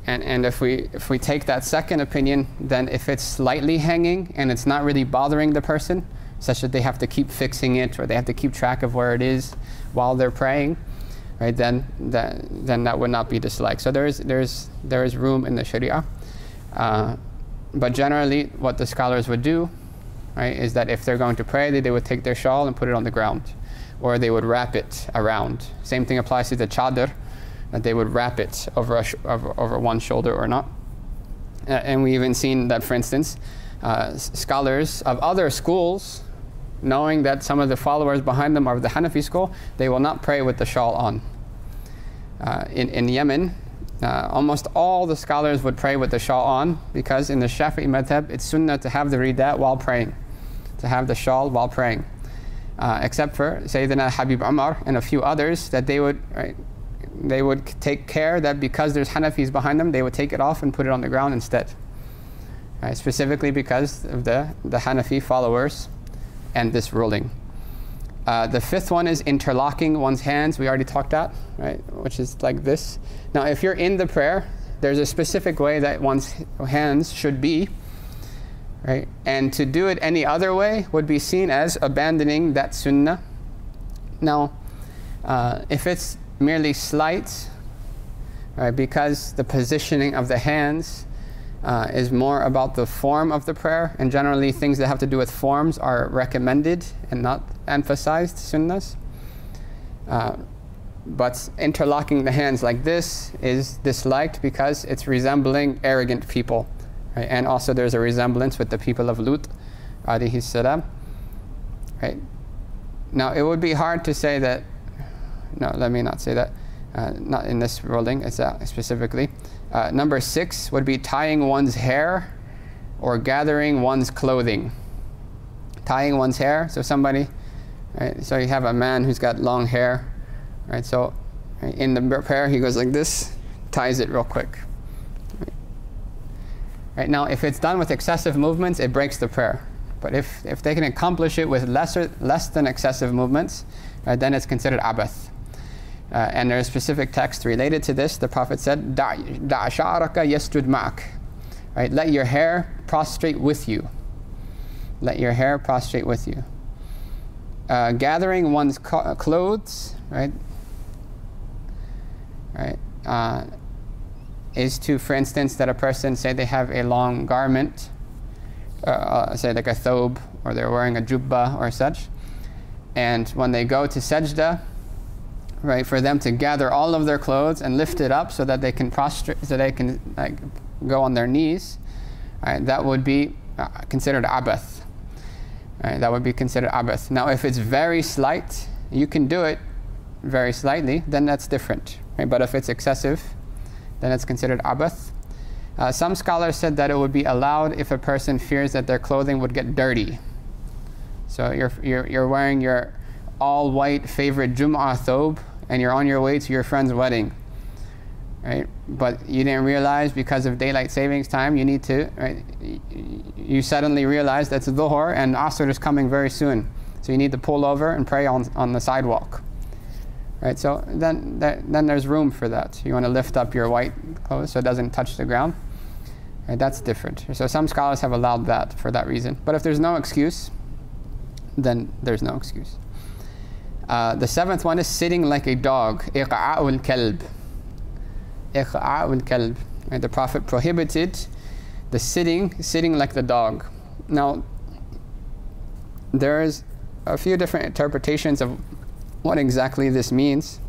And if we take that second opinion, then if it's slightly hanging and it's not really bothering the person, such that they have to keep fixing it or they have to keep track of where it is while they're praying, right? Then that would not be disliked. So there is room in the Sharia. But generally, what the scholars would do, right, is that if they're going to pray, they would take their shawl and put it on the ground, or they would wrap it around. Same thing applies to the chadr, that they would wrap it over one shoulder or not. And we even seen that, for instance, scholars of other schools, knowing that some of the followers behind them are of the Hanafi school, they will not pray with the shawl on. In Yemen, Almost all the scholars would pray with the shawl on, because in the Shafi'i madhab it's sunnah to have the rida while praying, to have the shawl while praying. Except for Sayyidina Habib Umar and a few others, that they would take care that because there's Hanafis behind them, they would take it off and put it on the ground instead. Specifically because of the Hanafi followers and this ruling. The fifth one is interlocking one's hands. We already talked that, right? Which is like this. Now, if you're in the prayer, there's a specific way that one's hands should be, right? And to do it any other way would be seen as abandoning that sunnah. Now, if it's merely slight, right, because the positioning of the hands is more about the form of the prayer, and generally things that have to do with forms are recommended and not emphasized sunnahs. But interlocking the hands like this is disliked because it's resembling arrogant people. Right? And also there's a resemblance with the people of Lut, alayhi salam. Right? Now it would be hard to say that, no, let me not say that, not in this ruling specifically. Number 6 would be tying one's hair or gathering one's clothing. Tying one's hair, so somebody, right, so you have a man who's got long hair, right, so right, in the prayer he goes like this, ties it real quick. Right, now if it's done with excessive movements, it breaks the prayer. But if they can accomplish it with less than excessive movements, then it's considered abath. And there's a specific text related to this. The Prophet said, Da' sha'raka yasjud ma'ak. Right, let your hair prostrate with you. Let your hair prostrate with you. Gathering one's clothes, right, is to, for instance, that a person, say they have a long garment, say like a thobe, or they're wearing a jubba or such, and when they go to sajda, right, for them to gather all of their clothes and lift it up so that they can prostrate, so they can like go on their knees, right, that would be considered abath. Right, that would be considered abath. Now if it's very slight, you can do it very slightly, then that's different. Right? But if it's excessive, then it's considered abath. Some scholars said that it would be allowed if a person fears that their clothing would get dirty. So you're wearing your all white favorite Jum'ah thobe and you're on your way to your friend's wedding, right? But you didn't realize because of daylight savings time you need to, right? You suddenly realize that's Dhuhr and Asr is coming very soon, so you need to pull over and pray on the sidewalk, right? So then there's room for that. You want to lift up your white clothes so it doesn't touch the ground, right? That's different. So some scholars have allowed that for that reason. But if there's no excuse, then there's no excuse. The 7th one is sitting like a dog. Iqa'ul kalb. Iqa'ul kalb. Right? The Prophet prohibited the sitting like the dog. Now, there's a few different interpretations of what exactly this means.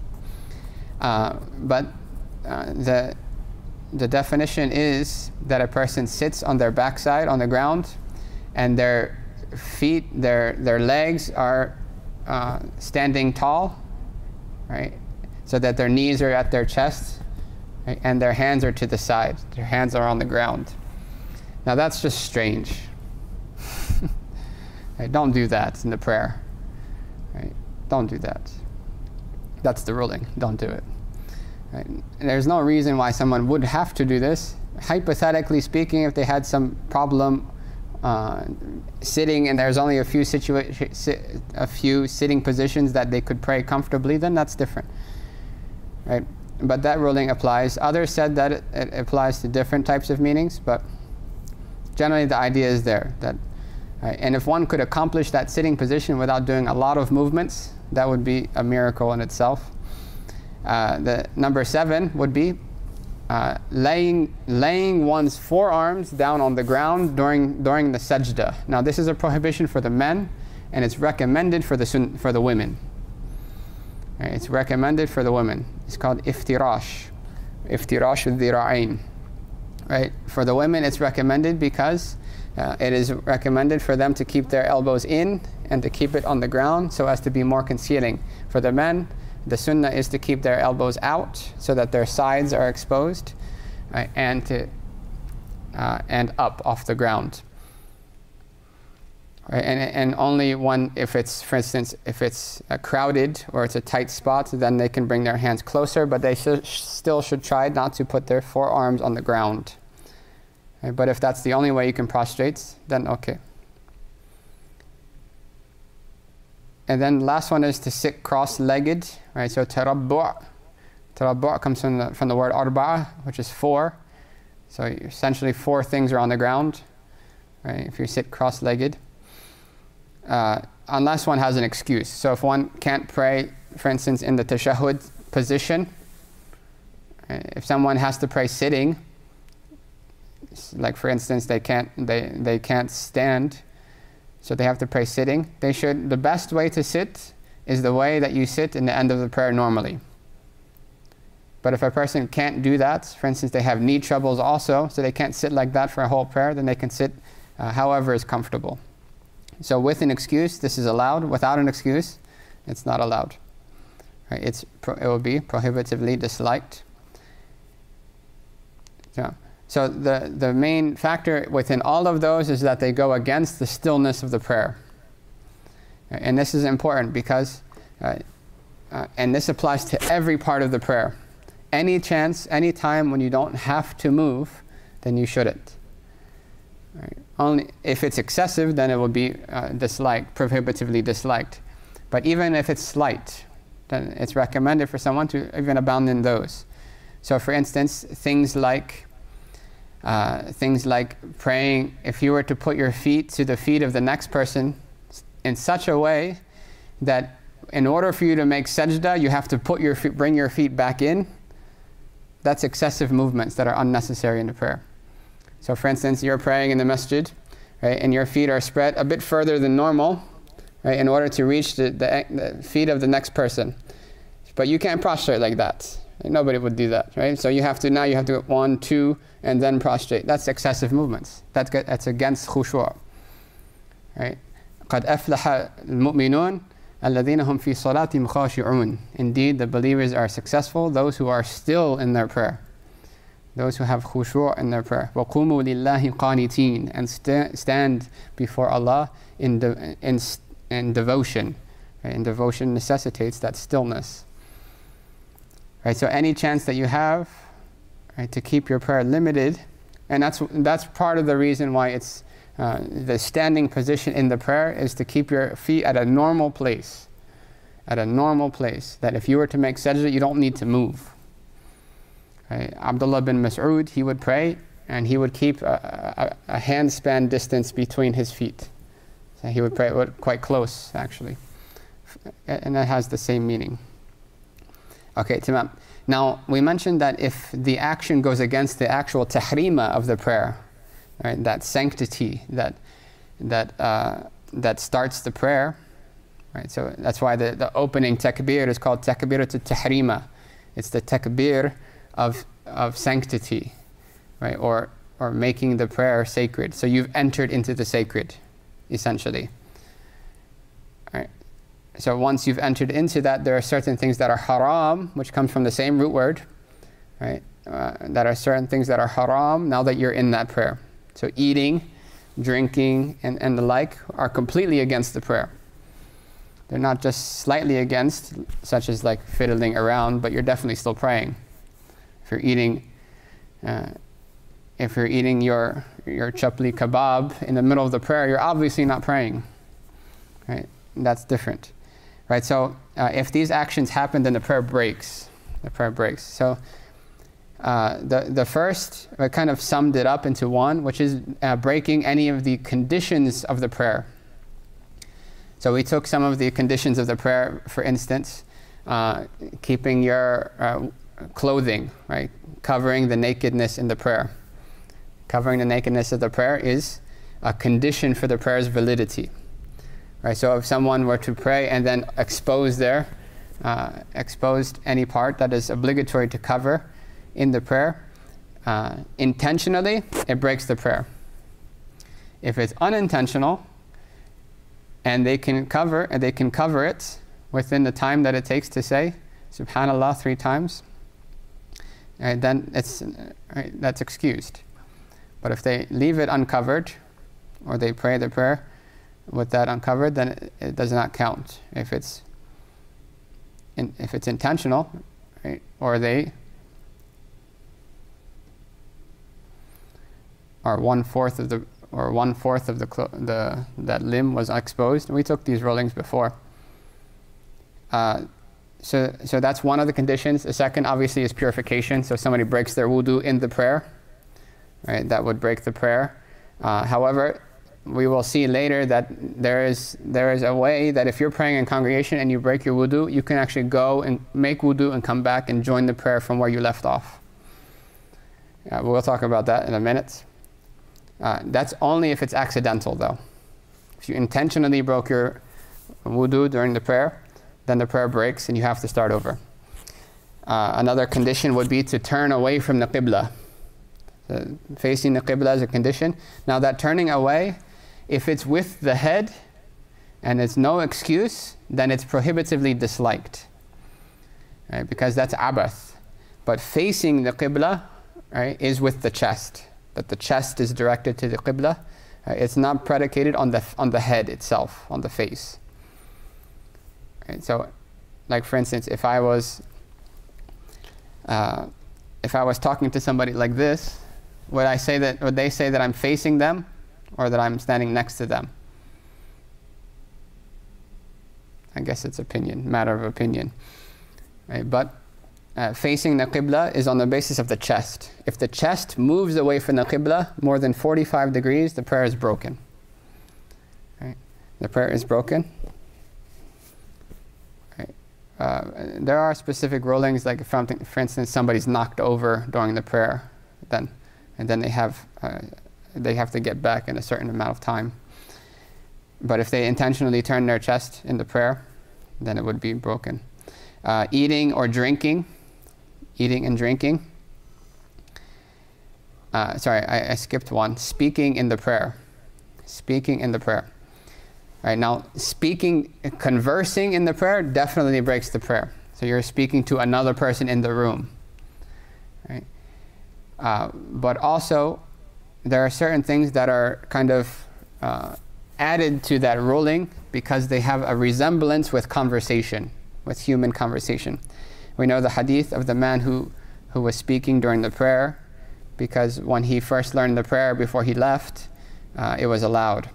But the definition is that a person sits on their backside on the ground, and their feet, their legs are standing tall, right? So that their knees are at their chest, right? And their hands are to the side. Their hands are on the ground. Now that's just strange. Right? Don't do that in the prayer. Right? Don't do that. That's the ruling. Don't do it. Right? And there's no reason why someone would have to do this. Hypothetically speaking, if they had some problem sitting and there's only a few sitting positions that they could pray comfortably, then that's different, right? But that ruling applies. Others said that it applies to different types of meanings, but generally the idea is there. That, right? And if one could accomplish that sitting position without doing a lot of movements, that would be a miracle in itself. The number 7 would be laying one's forearms down on the ground during the sajda. Now this is a prohibition for the men, and it's recommended for the women. Right? It's recommended for the women. It's called iftirash al-dhira'ain. Right? For the women it's recommended because it is recommended for them to keep their elbows in and to keep it on the ground so as to be more concealing. For the men, the sunnah is to keep their elbows out so that their sides are exposed, right, and up off the ground. Right, and only one, if it's, for instance, if it's crowded or it's a tight spot, then they can bring their hands closer, but they still should try not to put their forearms on the ground. Right, but if that's the only way you can prostrate, then okay. And then the last one is to sit cross-legged, right? So tarabbu'. Tarabbu' comes from the word arba'ah, which is 4. So essentially 4 things are on the ground, right? If you sit cross-legged, unless one has an excuse. So if one can't pray, for instance, in the tashahhud position, right? If someone has to pray sitting, like for instance they can't stand, so they have to pray sitting, the best way to sit is the way that you sit in the end of the prayer normally. But if a person can't do that, for instance they have knee troubles also, so they can't sit like that for a whole prayer, then they can sit however is comfortable. So with an excuse, this is allowed. Without an excuse, it's not allowed. Right? It will be prohibitively disliked. So the main factor within all of those is that they go against the stillness of the prayer. And this is important because, and this applies to every part of the prayer. Any time when you don't have to move, then you shouldn't. Right? Only if it's excessive, then it will be disliked, prohibitively disliked. But even if it's slight, then it's recommended for someone to even abandon those. So for instance, things like praying, if you were to put your feet to the feet of the next person in such a way that in order for you to make sajda, you have to bring your feet back in, that's excessive movements that are unnecessary in the prayer. So for instance, you're praying in the masjid, right, and your feet are spread a bit further than normal, right, in order to reach the feet of the next person. But you can't prostrate like that. Right? Nobody would do that, right? So you have to go 1, 2, and then prostrate. That's excessive movements. That's against khushu'. Right? قَدْ أَفْلَحَ الْمُؤْمِنُونَ الَّذِينَ هُمْ فِي صَلَاتِهِمْ خَاشِعُونَ. Indeed, the believers are successful, those who are still in their prayer. Those who have khushu' in their prayer. وَقُومُوا لِلَّهِ قَانِتِينَ. And stand before Allah in devotion. Right? And devotion necessitates that stillness. Right? So any chance that you have, right, to keep your prayer limited, and that's part of the reason why it's the standing position in the prayer is to keep your feet at a normal place. At a normal place. That if you were to make sajda, you don't need to move. Right? Abdullah bin Mas'ud, he would pray and he would keep a handspan distance between his feet. So he would pray quite close, actually. And that has the same meaning. Okay, tamam. Now, we mentioned that if the action goes against the actual tahrima of the prayer, right, that sanctity that starts the prayer, right? So that's why the opening takbir is called takbirat al-tahrima. It's the takbir of sanctity, right? Or making the prayer sacred. So you've entered into the sacred, essentially. Right? So once you've entered into that, there are certain things that are haram, which comes from the same root word, right? That are certain things that are haram now that you're in that prayer. So eating, drinking, and the like are completely against the prayer. They're not just slightly against, such as like fiddling around, but you're definitely still praying. If you're eating your chapli kebab in the middle of the prayer, you're obviously not praying, right? That's different, right? So if these actions happen, then the prayer breaks. The prayer breaks. So the first, I kind of summed it up into one, which is breaking any of the conditions of the prayer. So we took some of the conditions of the prayer, for instance, keeping your clothing, right? Covering the nakedness in the prayer. Covering the nakedness of the prayer is a condition for the prayer's validity. Right? So if someone were to pray and then exposed any part that is obligatory to cover in the prayer, intentionally, it breaks the prayer. If it's unintentional, and they can cover it within the time that it takes to say, subhanallah 3 times, then that's excused. But if they leave it uncovered, or they pray the prayer with that uncovered, then it does not count. If it's intentional, right? Or they are 1/4 of the that limb was exposed. We took these rulings before. So that's one of the conditions. The second, obviously, is purification. So if somebody breaks their wudu in the prayer, right? That would break the prayer. However, we will see later that there is a way that if you're praying in congregation and you break your wudu, you can actually go and make wudu and come back and join the prayer from where you left off. We'll talk about that in a minute. That's only if it's accidental, though. If you intentionally broke your wudu during the prayer, then the prayer breaks and you have to start over. Another condition would be to turn away from the qibla. Facing the qibla is a condition. Now that turning away, if it's with the head and it's no excuse, then it's prohibitively disliked, right? Because that's abath. But facing the qibla, right, is with the chest. That the chest is directed to the qibla. It's not predicated on the head itself, on the face. Right? So, like for instance, if I was talking to somebody like this, would they say that I'm facing them or that I'm standing next to them? I guess it's matter of opinion. Right? But facing the qibla is on the basis of the chest. If the chest moves away from the qibla more than 45 degrees, the prayer is broken. Right? The prayer is broken. Right? There are specific rulings, like for instance, somebody's knocked over during the prayer, and then they have to get back in a certain amount of time. But if they intentionally turn their chest in the prayer, then it would be broken. Eating or drinking. Eating and drinking. Sorry, I skipped one. Speaking in the prayer. Speaking in the prayer. Right, now, conversing in the prayer definitely breaks the prayer. So you're speaking to another person in the room. Right? But also, there are certain things that are kind of added to that ruling because they have a resemblance with conversation, with human conversation. We know the hadith of the man who was speaking during the prayer, because when he first learned the prayer before he left, it was allowed.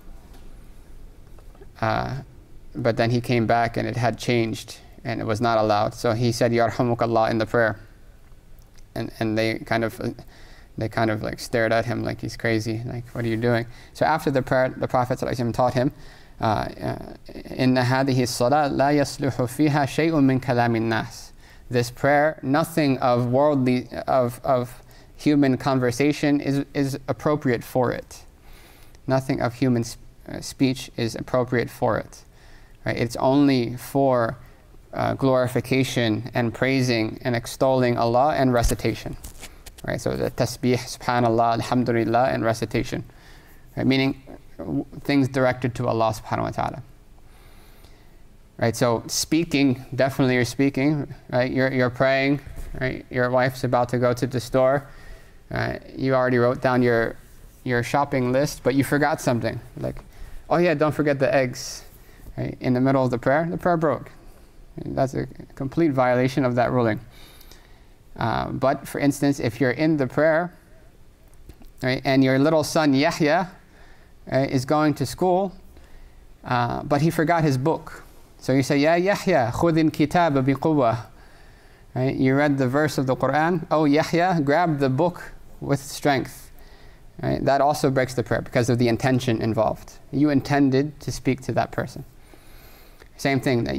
But then he came back and it had changed and it was not allowed. So he said, Yarhamukallah in the prayer. And they kind of like stared at him like he's crazy, like, what are you doing? So after the prayer, the Prophet ﷺ taught him, Inna hadhihi as-salat la yasluhu fiha shay'un min kalamin nas. This prayer, nothing of human conversation is appropriate for it. Nothing of human speech is appropriate for it. Right? It's only for glorification and praising and extolling Allah and recitation. Right? So the tasbih, subhanallah, alhamdulillah, and recitation. Right? Meaning things directed to Allah subhanahu wa ta'ala. Right? So speaking, definitely you're speaking. Right? You're praying. Right? Your wife's about to go to the store. You already wrote down your shopping list, but you forgot something. Like, oh yeah, don't forget the eggs. Right? In the middle of the prayer broke. That's a complete violation of that ruling. But for instance, if you're in the prayer, right, and your little son Yahya is going to school, but he forgot his book. So you say, Ya Yahya, khudin kitaba biquwwa. Right? You read the verse of the Quran. Oh Yahya, grab the book with strength. Right? That also breaks the prayer because of the intention involved. You intended to speak to that person. Same thing, that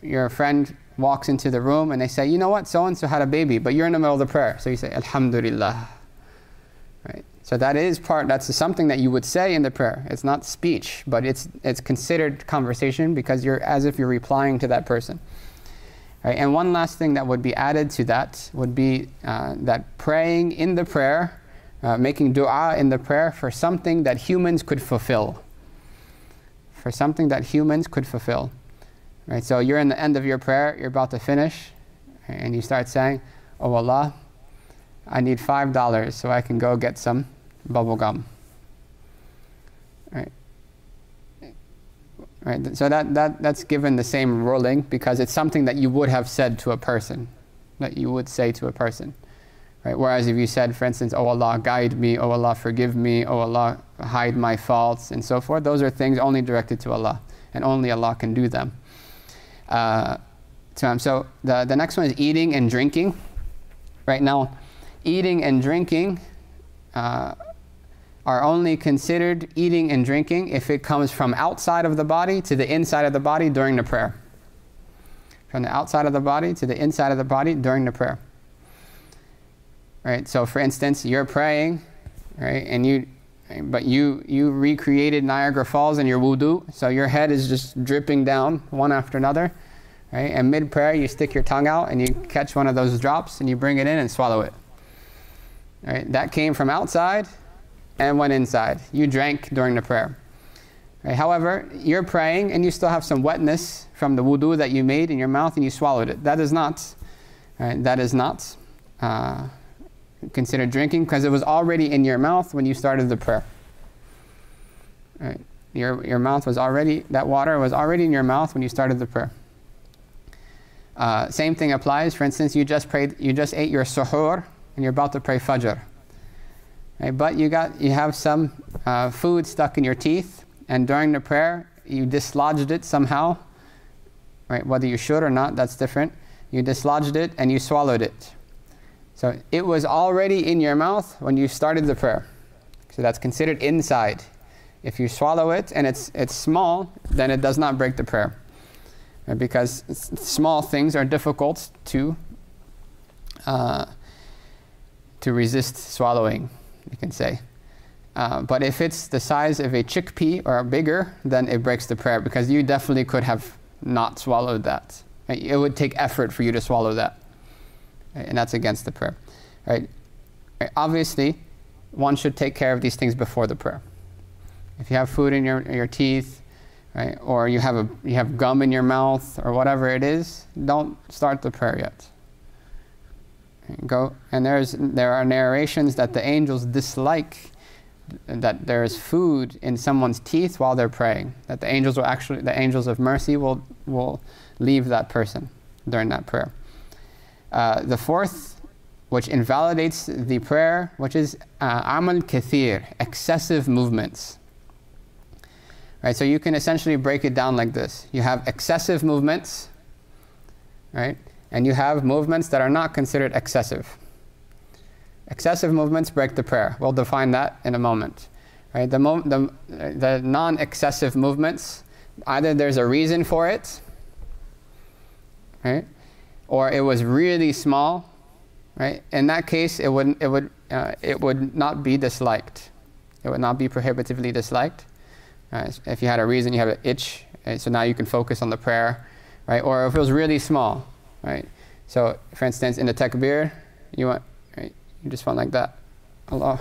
your friend walks into the room and they say, you know what, so-and-so had a baby, but you're in the middle of the prayer. So you say, Alhamdulillah. Right? So that's something that you would say in the prayer. It's not speech, but it's considered conversation because as if you're replying to that person. Right? And one last thing that would be added to that would be that praying in the prayer, making dua in the prayer for something that humans could fulfill. For something that humans could fulfill. Right? So you're in the end of your prayer, you're about to finish, and you start saying, "Oh Allah, I need $5 so I can go get some bubble gum." Right? Right? So that's given the same ruling because it's something that you would have said to a person, that you would say to a person. Right? Whereas if you said, for instance, "Oh Allah, guide me," "Oh Allah, forgive me," "Oh Allah, hide my faults," and so forth, those are things only directed to Allah, and only Allah can do them. So the next one is eating and drinking. Right now, eating and drinking are only considered eating and drinking if it comes from outside of the body to the inside of the body during the prayer. From the outside of the body to the inside of the body during the prayer. Right? So for instance, you're praying, right, and you recreated Niagara Falls in your wudu, so your head is just dripping down one after another, right? And mid-prayer, you stick your tongue out and you catch one of those drops and you bring it in and swallow it. Right? That came from outside and went inside. You drank during the prayer. Right? However, you're praying and you still have some wetness from the wudu that you made in your mouth and you swallowed it. That is not, right? That is not considered drinking because it was already in your mouth when you started the prayer. Right? Your mouth was already, that water was already in your mouth when you started the prayer. Same thing applies. For instance, you just ate your suhoor and you're about to pray fajr. Right? But you have some food stuck in your teeth, and during the prayer you dislodged it somehow. Right? Whether you should or not, that's different. You dislodged it and you swallowed it. So it was already in your mouth when you started the prayer. So that's considered inside. If you swallow it and it's small, then it does not break the prayer. Right? Because small things are difficult to resist swallowing, you can say. But if it's the size of a chickpea or bigger, then it breaks the prayer because you definitely could have not swallowed that. Right? It would take effort for you to swallow that. Right? And that's against the prayer. Right? Right? Obviously, one should take care of these things before the prayer. If you have food in your teeth, right, or you have gum in your mouth, or whatever it is, don't start the prayer yet. Right? Go, and there are narrations that the angels dislike that there is food in someone's teeth while they're praying. That the angels of mercy will leave that person during that prayer. The fourth, which invalidates the prayer, which is amal kathir, excessive movements. Right, so you can essentially break it down like this. You have excessive movements, right? And you have movements that are not considered excessive. Excessive movements break the prayer. We'll define that in a moment. Right? The non-excessive movements, either there's a reason for it, right? Or it was really small, right? In that case, it would not be disliked. It would not be prohibitively disliked. If you had a reason, you have an itch, right? So now you can focus on the prayer, right? Or if it was really small, right? So, for instance, in the takbir, right? You just went like that, Allah,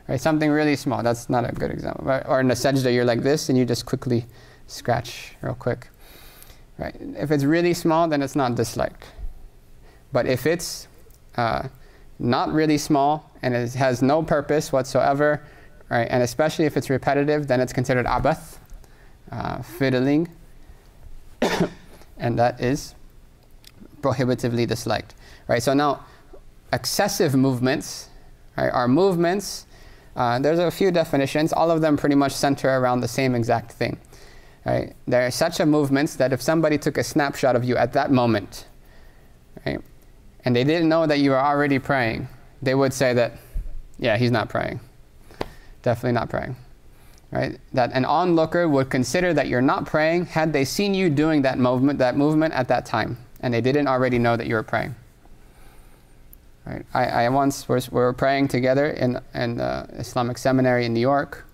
right? Something really small. That's not a good example. Right? Or in the sajda, you're like this, and you just quickly scratch real quick, right? If it's really small, then it's not disliked. But if it's not really small and it has no purpose whatsoever, right, and especially if it's repetitive, then it's considered abath, fiddling, and that is prohibitively disliked. Right? So now, excessive movements, right, are movements. There's a few definitions. All of them pretty much center around the same exact thing. Right? There are such a movements that if somebody took a snapshot of you at that moment, right, and they didn't know that you were already praying, they would say that, yeah, he's not praying. Definitely not praying. Right? That an onlooker would consider that you're not praying had they seen you doing that movement at that time, and they didn't already know that you were praying. Right? I once we were praying together in the Islamic seminary in New York,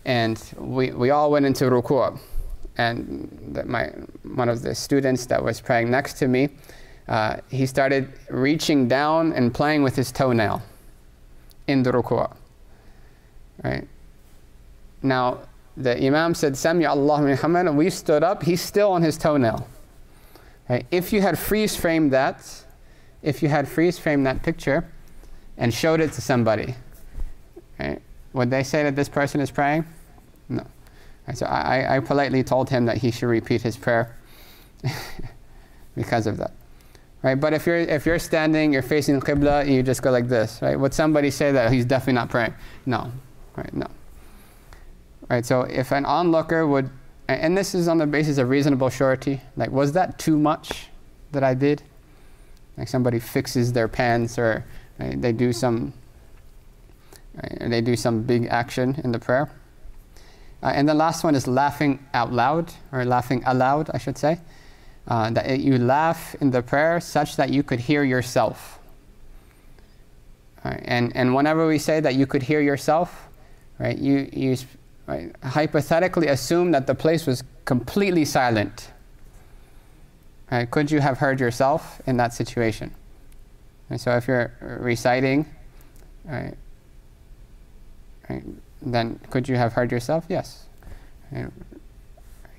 and we all went into ruku', and one of the students that was praying next to me, he started reaching down and playing with his toenail in the ruku'. Right? Now, the Imam said, Sami Allahu liman hamid, and we stood up, he's still on his toenail. Right? If you had freeze-framed that picture and showed it to somebody, right, would they say that this person is praying? No. Right, so I politely told him that he should repeat his prayer because of that. Right? But if you're standing, you're facing the Qibla, you just go like this, right? Would somebody say that he's definitely not praying? No. Right? No. Right? So if an onlooker would, and this is on the basis of reasonable surety, like, was that too much that I did? Like somebody fixes their pants, or right, they do some big action in the prayer. And the last one is laughing out loud, or laughing aloud, I should say. That you laugh in the prayer such that you could hear yourself. Right? And whenever we say that you could hear yourself, right, you right, hypothetically assume that the place was completely silent. Right? Could you have heard yourself in that situation? And so if you're reciting, right, then could you have heard yourself? Yes. Right?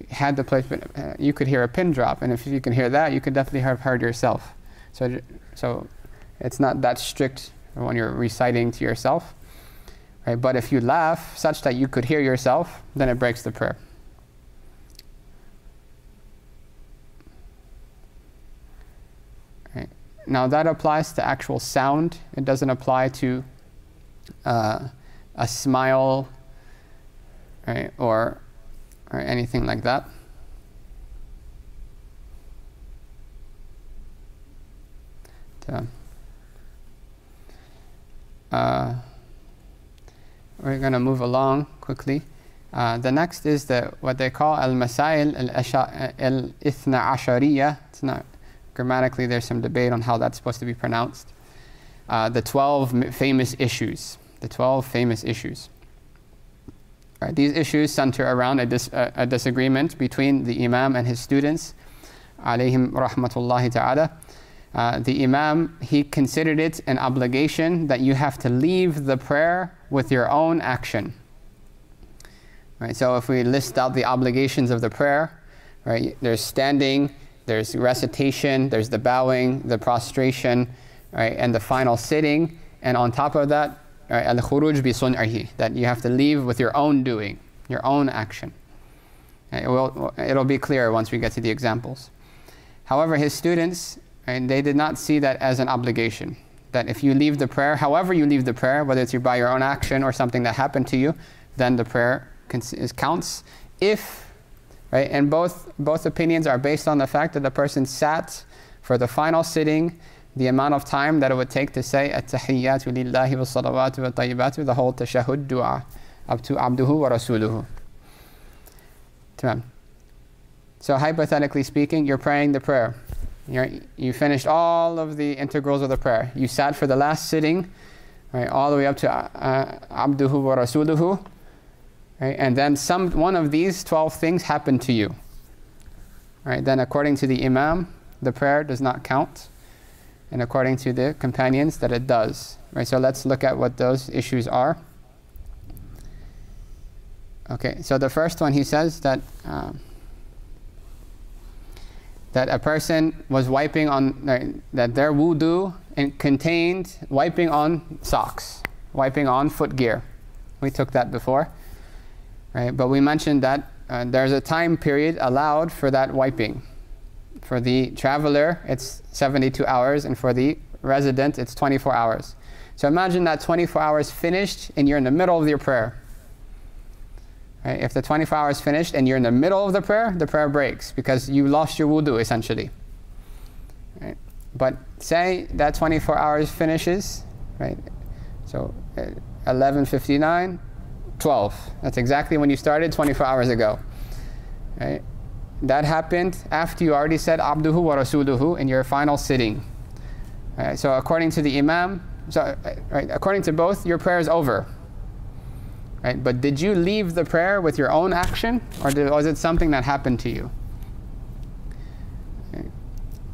Had the place been, you could hear a pin drop, and if you can hear that, you could definitely have heard yourself. So it's not that strict when you're reciting to yourself, right? But if you laugh such that you could hear yourself, then it breaks the prayer. Right. Now that applies to actual sound. It doesn't apply to a smile, right, or anything like that. We're going to move along quickly. The next is what they call al-masail al-ithna ashariya. It's not grammatically, there's some debate on how that's supposed to be pronounced. The 12 famous issues. The 12 famous issues. Right, these issues center around a disagreement between the Imam and his students, alayhim rahmatullahi ta'ala. The Imam, he considered it an obligation that you have to leave the prayer with your own action. Right, so if we list out the obligations of the prayer, right, there's standing, there's recitation, there's the bowing, the prostration, right, and the final sitting, and on top of that, al-khuruj bi sun'ihi, that you have to leave with your own doing, your own action. It'll be clear once we get to the examples. However, his students, and they did not see that as an obligation. That if you leave the prayer, however you leave the prayer, whether it's by your own action or something that happened to you, then the prayer counts. If, right, and both opinions are based on the fact that the person sat for the final sitting, the amount of time that it would take to say at-tahiyyatu lillahi wa salawatu wa tayyibatu, the whole tashahhud dua, up to abduhu wa rasuluhu. So hypothetically speaking, you're praying the prayer. You finished all of the integrals of the prayer. You sat for the last sitting, right, all the way up to abduhu wa rasuluhu, right, and then one of these 12 things happened to you. Right, then according to the Imam, the prayer does not count. And according to the companions, that it does. Right, so let's look at what those issues are. Okay, so the first one, he says that that a person was wiping on, that their wudu contained wiping on socks, wiping on footgear. We took that before, right? But we mentioned that there's a time period allowed for that wiping. For the traveler, it's 72 hours, and for the resident, it's 24 hours. So imagine that 24 hours finished, and you're in the middle of your prayer. Right? If the 24 hours finished, and you're in the middle of the prayer breaks, because you lost your wudu, essentially. Right? But say that 24 hours finishes, right? So 11:59, 12. That's exactly when you started 24 hours ago. Right? That happened after you already said abduhu wa rasuluhu in your final sitting. Right, so according to the Imam, according to both, your prayer is over. Right, but did you leave the prayer with your own action, or was it something that happened to you? Right.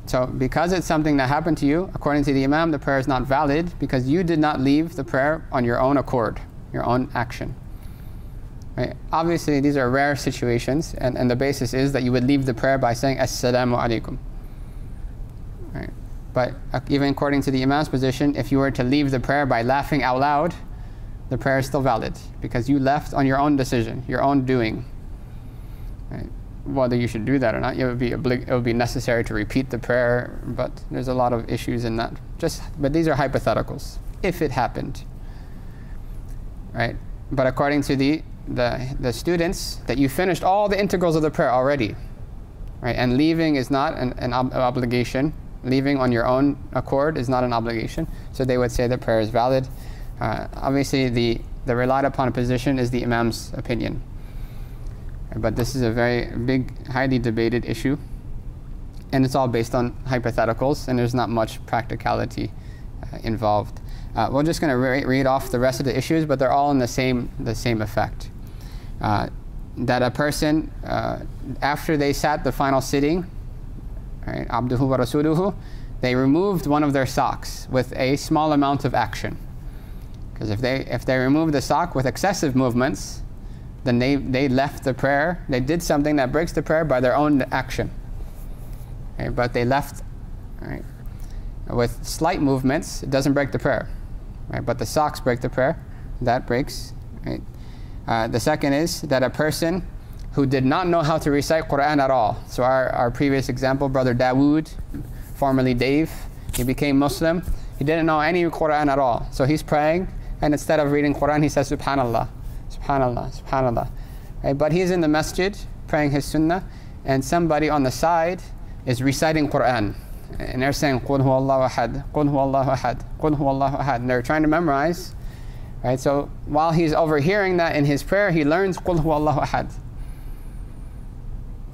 So because it's something that happened to you, according to the Imam, the prayer is not valid because you did not leave the prayer on your own accord, your own action. Right? Obviously, these are rare situations, and the basis is that you would leave the prayer by saying Assalamu alaikum. Right? But even according to the Imam's position, if you were to leave the prayer by laughing out loud, the prayer is still valid because you left on your own decision, your own doing. Right? Whether you should do that or not, it would be necessary to repeat the prayer, but there's a lot of issues in that. But these are hypotheticals, if it happened. Right? But according to the students, that you finished all the integrals of the prayer already, right? And leaving is not an obligation. Leaving on your own accord is not an obligation. So they would say the prayer is valid. Obviously, the relied upon position is the Imam's opinion. But this is a very big, highly debated issue. And it's all based on hypotheticals, and there's not much practicality involved. We're just going to read off the rest of the issues, but they're all in the same effect. That a person, after they sat the final sitting, right, abduhu wa rasuluhu, they removed one of their socks with a small amount of action. Because if they remove the sock with excessive movements, then they left the prayer. They did something that breaks the prayer by their own action. Okay, but they left, right, with slight movements, it doesn't break the prayer. Right, but the socks break the prayer. That breaks. Right? The second is that a person who did not know how to recite Quran at all. So our previous example, Brother Dawood, formerly Dave, he became Muslim. He didn't know any Quran at all. So he's praying, and instead of reading Quran, he says, Subhanallah, Subhanallah, Subhanallah. Right? But he's in the masjid praying his sunnah, and somebody on the side is reciting Quran. And they're saying, Qul huwallahu ahad, Qul huwallahu ahad, Qul huwallahu ahad. And they're trying to memorize. Right? So while he's overhearing that in his prayer, he learns Qul huwallahu ahad.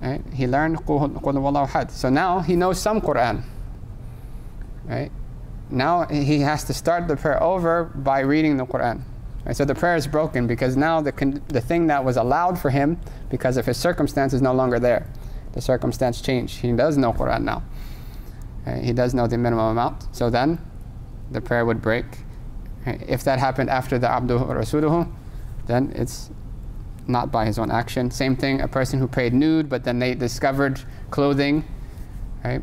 Right? He learned Qul huwallahu ahad. So now he knows some Quran. Right? Now he has to start the prayer over by reading the Quran. Right? So the prayer is broken because now the thing that was allowed for him because of his circumstance is no longer there. The circumstance changed. He does know Quran now. He does know the minimum amount, so then the prayer would break. If that happened after the abduhu or rasuluhu, then it's not by his own action. Same thing, a person who prayed nude, but then they discovered clothing. Right?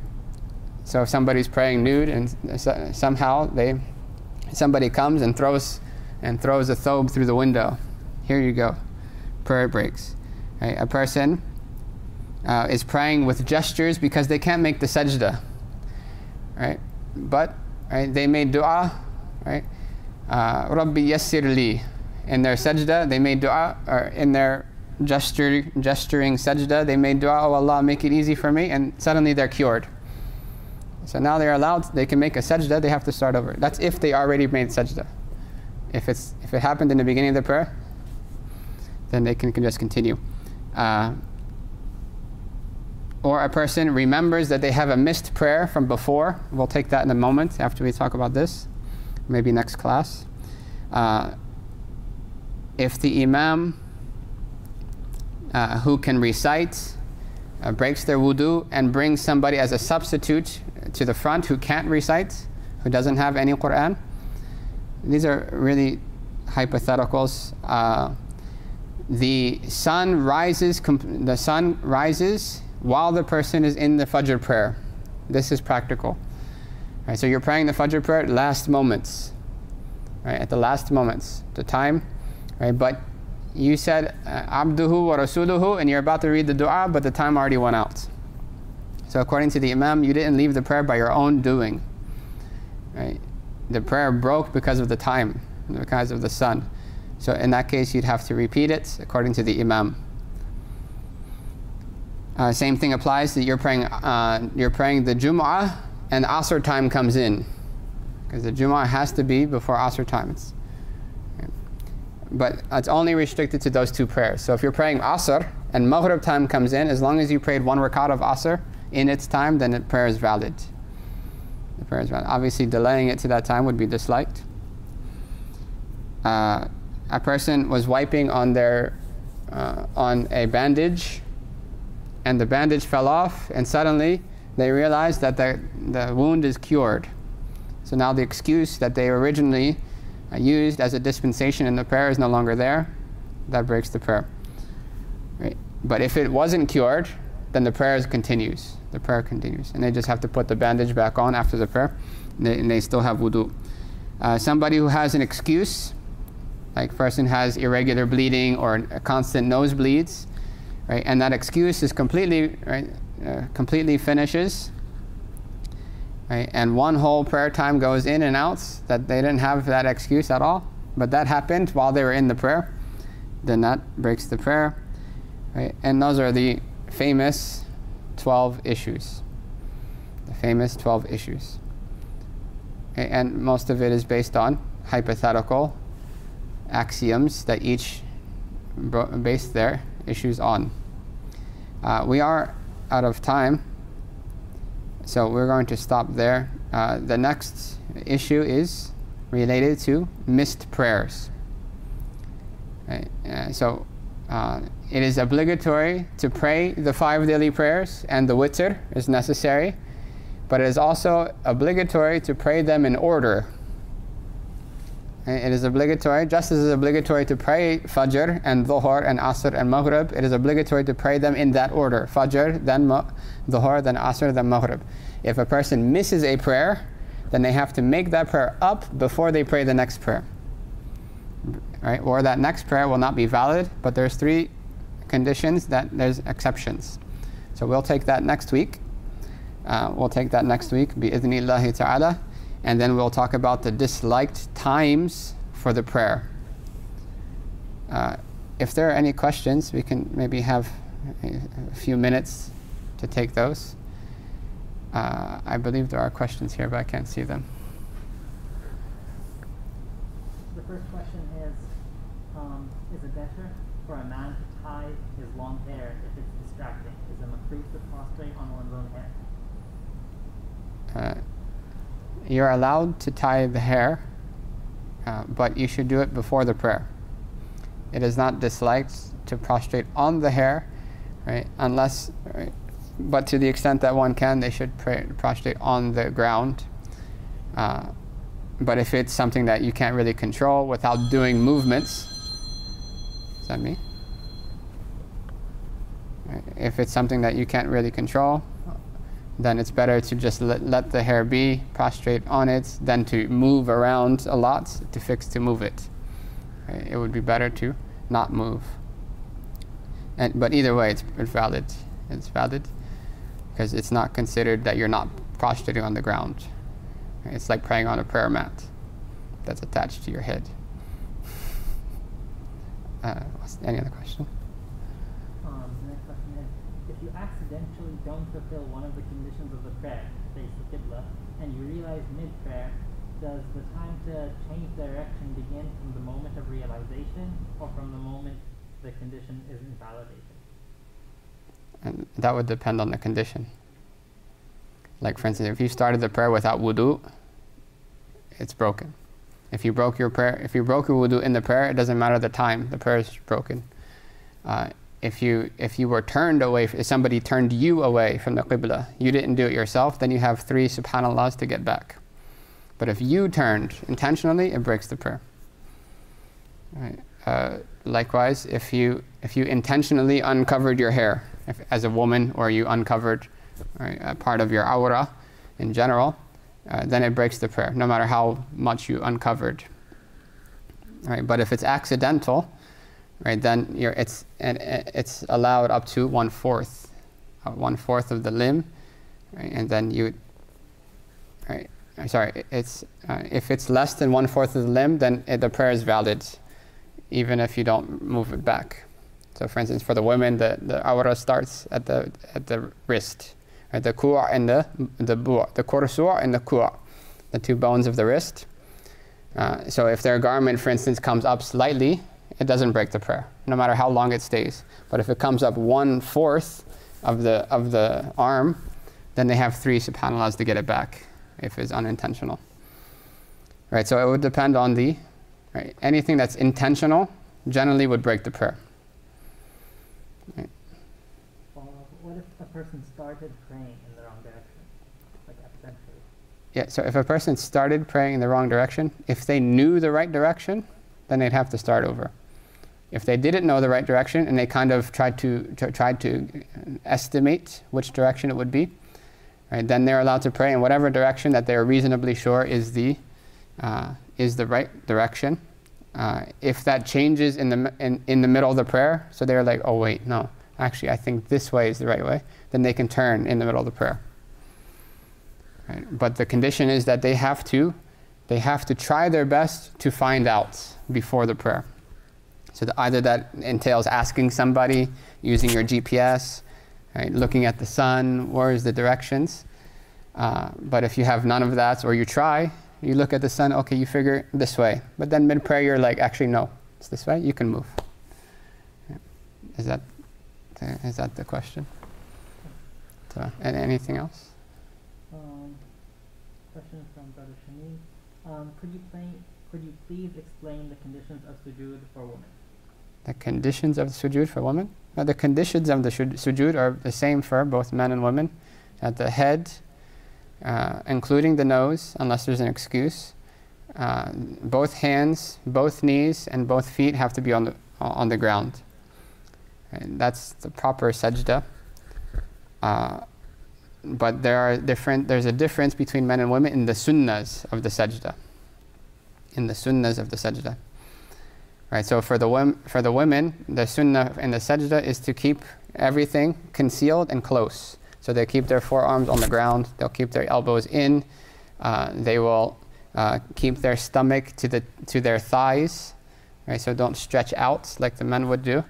So if somebody's praying nude, and somehow somebody comes and throws a thobe through the window. Here you go, prayer breaks. Right? A person is praying with gestures because they can't make the sajda. Right? But they made dua, right? Rabbi yassir li. In their sajda, they made dua, or in their gesturing sajda, they made dua, oh Allah, make it easy for me, and suddenly they're cured. So now they're allowed, they can make a sajda, they have to start over. That's if they already made sajda. If it happened in the beginning of the prayer, then they can just continue. Or a person remembers that they have a missed prayer from before. We'll take that in a moment after we talk about this, maybe next class. If the imam who can recite breaks their wudu and brings somebody as a substitute to the front who can't recite, who doesn't have any Quran, these are really hypotheticals. The sun rises while the person is in the Fajr prayer. This is practical. Right, so you're praying the Fajr prayer at last moments. Right, at the last moments, the time. Right, but you said Abduhu wa Rasuluhu, and you're about to read the dua, but the time already went out. So according to the Imam, you didn't leave the prayer by your own doing. Right? The prayer broke because of the time, because of the sun. So in that case, you'd have to repeat it according to the Imam. Same thing applies that you're praying the Jum'ah and Asr time comes in, because the Jum'ah has to be before Asr time. But it's only restricted to those two prayers. So if you're praying Asr and Maghrib time comes in, as long as you prayed one rakat of Asr in its time, then the prayer is valid. The prayer is valid. Obviously, delaying it to that time would be disliked. A person was wiping on a bandage, and the bandage fell off, and suddenly they realized that the wound is cured. So now the excuse that they originally used as a dispensation in the prayer is no longer there. that breaks the prayer. Right? But if it wasn't cured, then the prayer continues. The prayer continues. And they just have to put the bandage back on after the prayer, and they still have wudu. Somebody who has an excuse, like a person has irregular bleeding or a constant nosebleeds, right? And that excuse is completely, right, completely finishes, right? And one whole prayer time goes in and out, that they didn't have that excuse at all, but that happened while they were in the prayer, then that breaks the prayer, right? And those are the famous 12 issues. The famous 12 issues. Okay, and most of it is based on hypothetical axioms that each base their issues on. We are out of time, so we're going to stop there. The next issue is related to missed prayers. Right? It is obligatory to pray the 5 daily prayers, and the witr is necessary, but it is also obligatory to pray them in order. It is obligatory, just as it is obligatory to pray Fajr and Dhuhr and Asr and Maghrib, it is obligatory to pray them in that order. Fajr, then Dhuhr, then Asr, then Maghrib. If a person misses a prayer, then they have to make that prayer up before they pray the next prayer. Right? Or that next prayer will not be valid, but there's 3 conditions that there's exceptions. So we'll take that next week. Bi-idhnillahi ta'ala. And then we'll talk about the disliked times for the prayer. If there are any questions, we can maybe have a few minutes to take those. I believe there are questions here, but I can't see them.
The first question is it better for a man to tie his long hair if it's distracting? Is it makruh to prostrate on one's own hair?
You're allowed to tie the hair, but you should do it before the prayer. It is not disliked to prostrate on the hair, right? Unless, right? But to the extent that one can, they should prostrate on the ground. But if it's something that you can't really control without doing movements, is that me? Right. If it's something that you can't really control, then it's better to just let the hair be, prostrate on it, than to move around a lot to move it. Right? It would be better to not move. But either way, it's valid. It's valid because it's not considered that you're not prostrating on the ground. Right? It's like praying on a prayer mat that's attached to your head. Any other question?
The next question is, if you accidentally don't fulfill one of the conditions of the prayer, face the Qibla, and you realize mid-prayer, does the time to change direction begin from the moment of realization or from the moment the condition is invalidated?
And that would depend on the condition. Like for instance, if you started the prayer without wudu, it's broken. If you broke your wudu in the prayer, it doesn't matter the time, the prayer is broken. If you were turned away, if somebody turned you away from the Qibla, you didn't do it yourself, then you have 3 subhanallahs to get back. But if you turned intentionally, it breaks the prayer. Right. Likewise, if you intentionally uncovered your hair, as a woman, or you uncovered a part of your awrah in general, then it breaks the prayer, no matter how much you uncovered. Right. But if it's accidental, right, then it's allowed up to 1/4, 1/4 of the limb, right, and then you, right. Sorry, if it's less than 1/4 of the limb, then the prayer is valid, even if you don't move it back. So, for instance, for the women, the awrah starts at the wrist, right, the ku' and the bu', the kursu' and the ku', the 2 bones of the wrist. So, if their garment, for instance, comes up slightly, it doesn't break the prayer, no matter how long it stays. But if it comes up 1/4 of the arm, then they have 3 subhanallahs to get it back, if it's unintentional. Right, so it would depend on right, anything that's intentional generally would break the prayer. Right.
What if a person started praying in the wrong direction, like accidentally?
Yeah, so if a person started praying in the wrong direction, if they knew the right direction, then they'd have to start over. If they didn't know the right direction and they kind of tried to estimate which direction it would be, right, then they're allowed to pray in whatever direction that they're reasonably sure is the right direction. If that changes in the middle of the prayer, so they're like, oh wait, no, actually I think this way is the right way, then they can turn in the middle of the prayer. Right? But the condition is that they have to try their best to find out before the prayer. So either that entails asking somebody, using your GPS, right, looking at the sun, where is the directions. But if you have none of that, or you try, you look at the sun, okay, you figure this way. But then mid-prayer you're like, actually no, it's this way, you can move. Is that the question? So, and anything else?
Question from Brother Shameen. Could you please explain the conditions of sujood for women?
The conditions of the sujood for women? The conditions of the sujood are the same for both men and women. At the head, including the nose, unless there's an excuse, both hands, both knees, and both feet have to be on the ground. And that's the proper sajda. But there's a difference between men and women in the sunnahs of the sajda. In the sunnahs of the sajda. Right, so for the women, the sunnah in the sajda is to keep everything concealed and close. So they keep their forearms on the ground, they'll keep their elbows in, they will keep their stomach to their thighs, right? So don't stretch out like the men would do,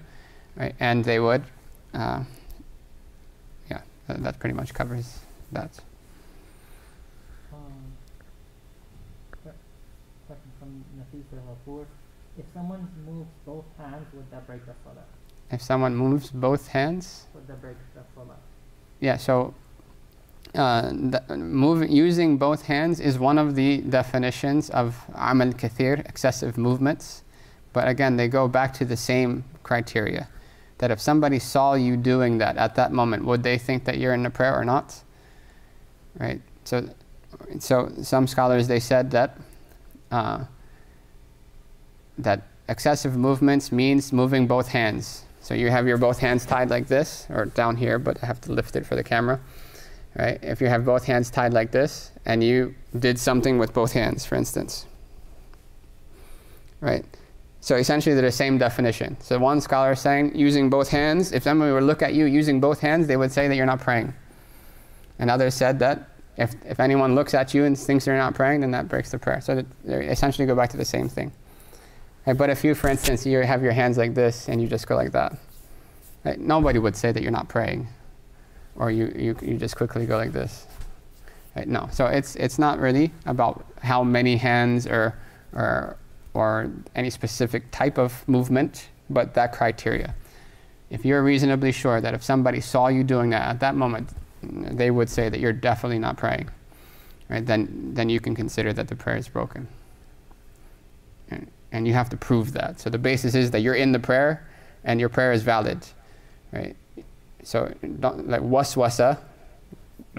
right? And they would, that pretty much covers that.
Question from Nafis. If someone moves both hands, would that break the salah?
If someone moves both hands?
Would that break the salah?
Yeah, so using both hands is one of the definitions of amal kathir, excessive movements. But again, they go back to the same criteria. That if somebody saw you doing that at that moment, would they think that you're in the prayer or not? Right? So some scholars, they said that that excessive movements means moving both hands. So you have your both hands tied like this, or down here, but I have to lift it for the camera. Right? If you have both hands tied like this, and you did something with both hands, for instance. Right? So essentially they're the same definition. So one scholar is saying using both hands, if somebody were to look at you using both hands, they would say that you're not praying. And others said that if anyone looks at you and thinks you're not praying, then that breaks the prayer. So they essentially go back to the same thing. Right? But if you, for instance, you have your hands like this and you just go like that, right? Nobody would say that you're not praying. Or you just quickly go like this. Right? No. So it's not really about how many hands or any specific type of movement, but that criteria. If you're reasonably sure that if somebody saw you doing that at that moment, they would say that you're definitely not praying, right? Then you can consider that the prayer is broken. And you have to prove that. So the basis is that you're in the prayer and your prayer is valid, right? So don't, like waswasa,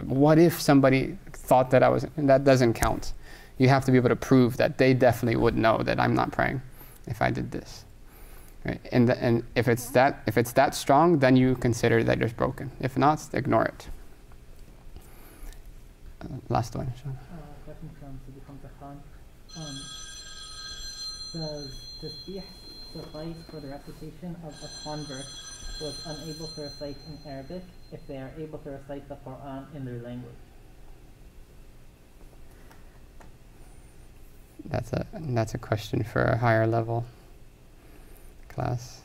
what if somebody thought that that doesn't count. You have to be able to prove that they definitely would know that I'm not praying if I did this, right? And if it's that strong, then you consider that it's broken. If not, ignore it. Last one.
Question from Siddiq Khan. Does tasbih suffice for the recitation of a convert who is unable to recite in Arabic if they are able to recite the Quran in their language?
That's a question for a higher level class.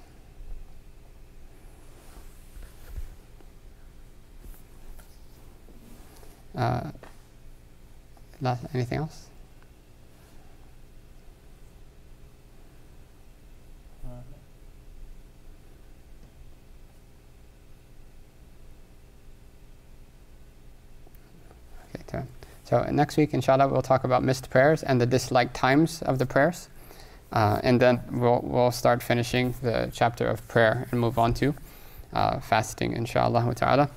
Anything else? Okay, so next week, inshallah, we'll talk about missed prayers and the disliked times of the prayers. And then we'll start finishing the chapter of prayer and move on to fasting, inshallah ta'ala.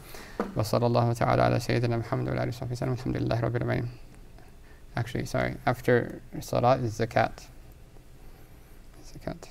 Wa sallallahu ta'ala ala sayyidina Muhammad wa alihi wa sallam. Alhamdulillahi rabbil alamin. Actually, sorry, after salat is zakat. Zakat.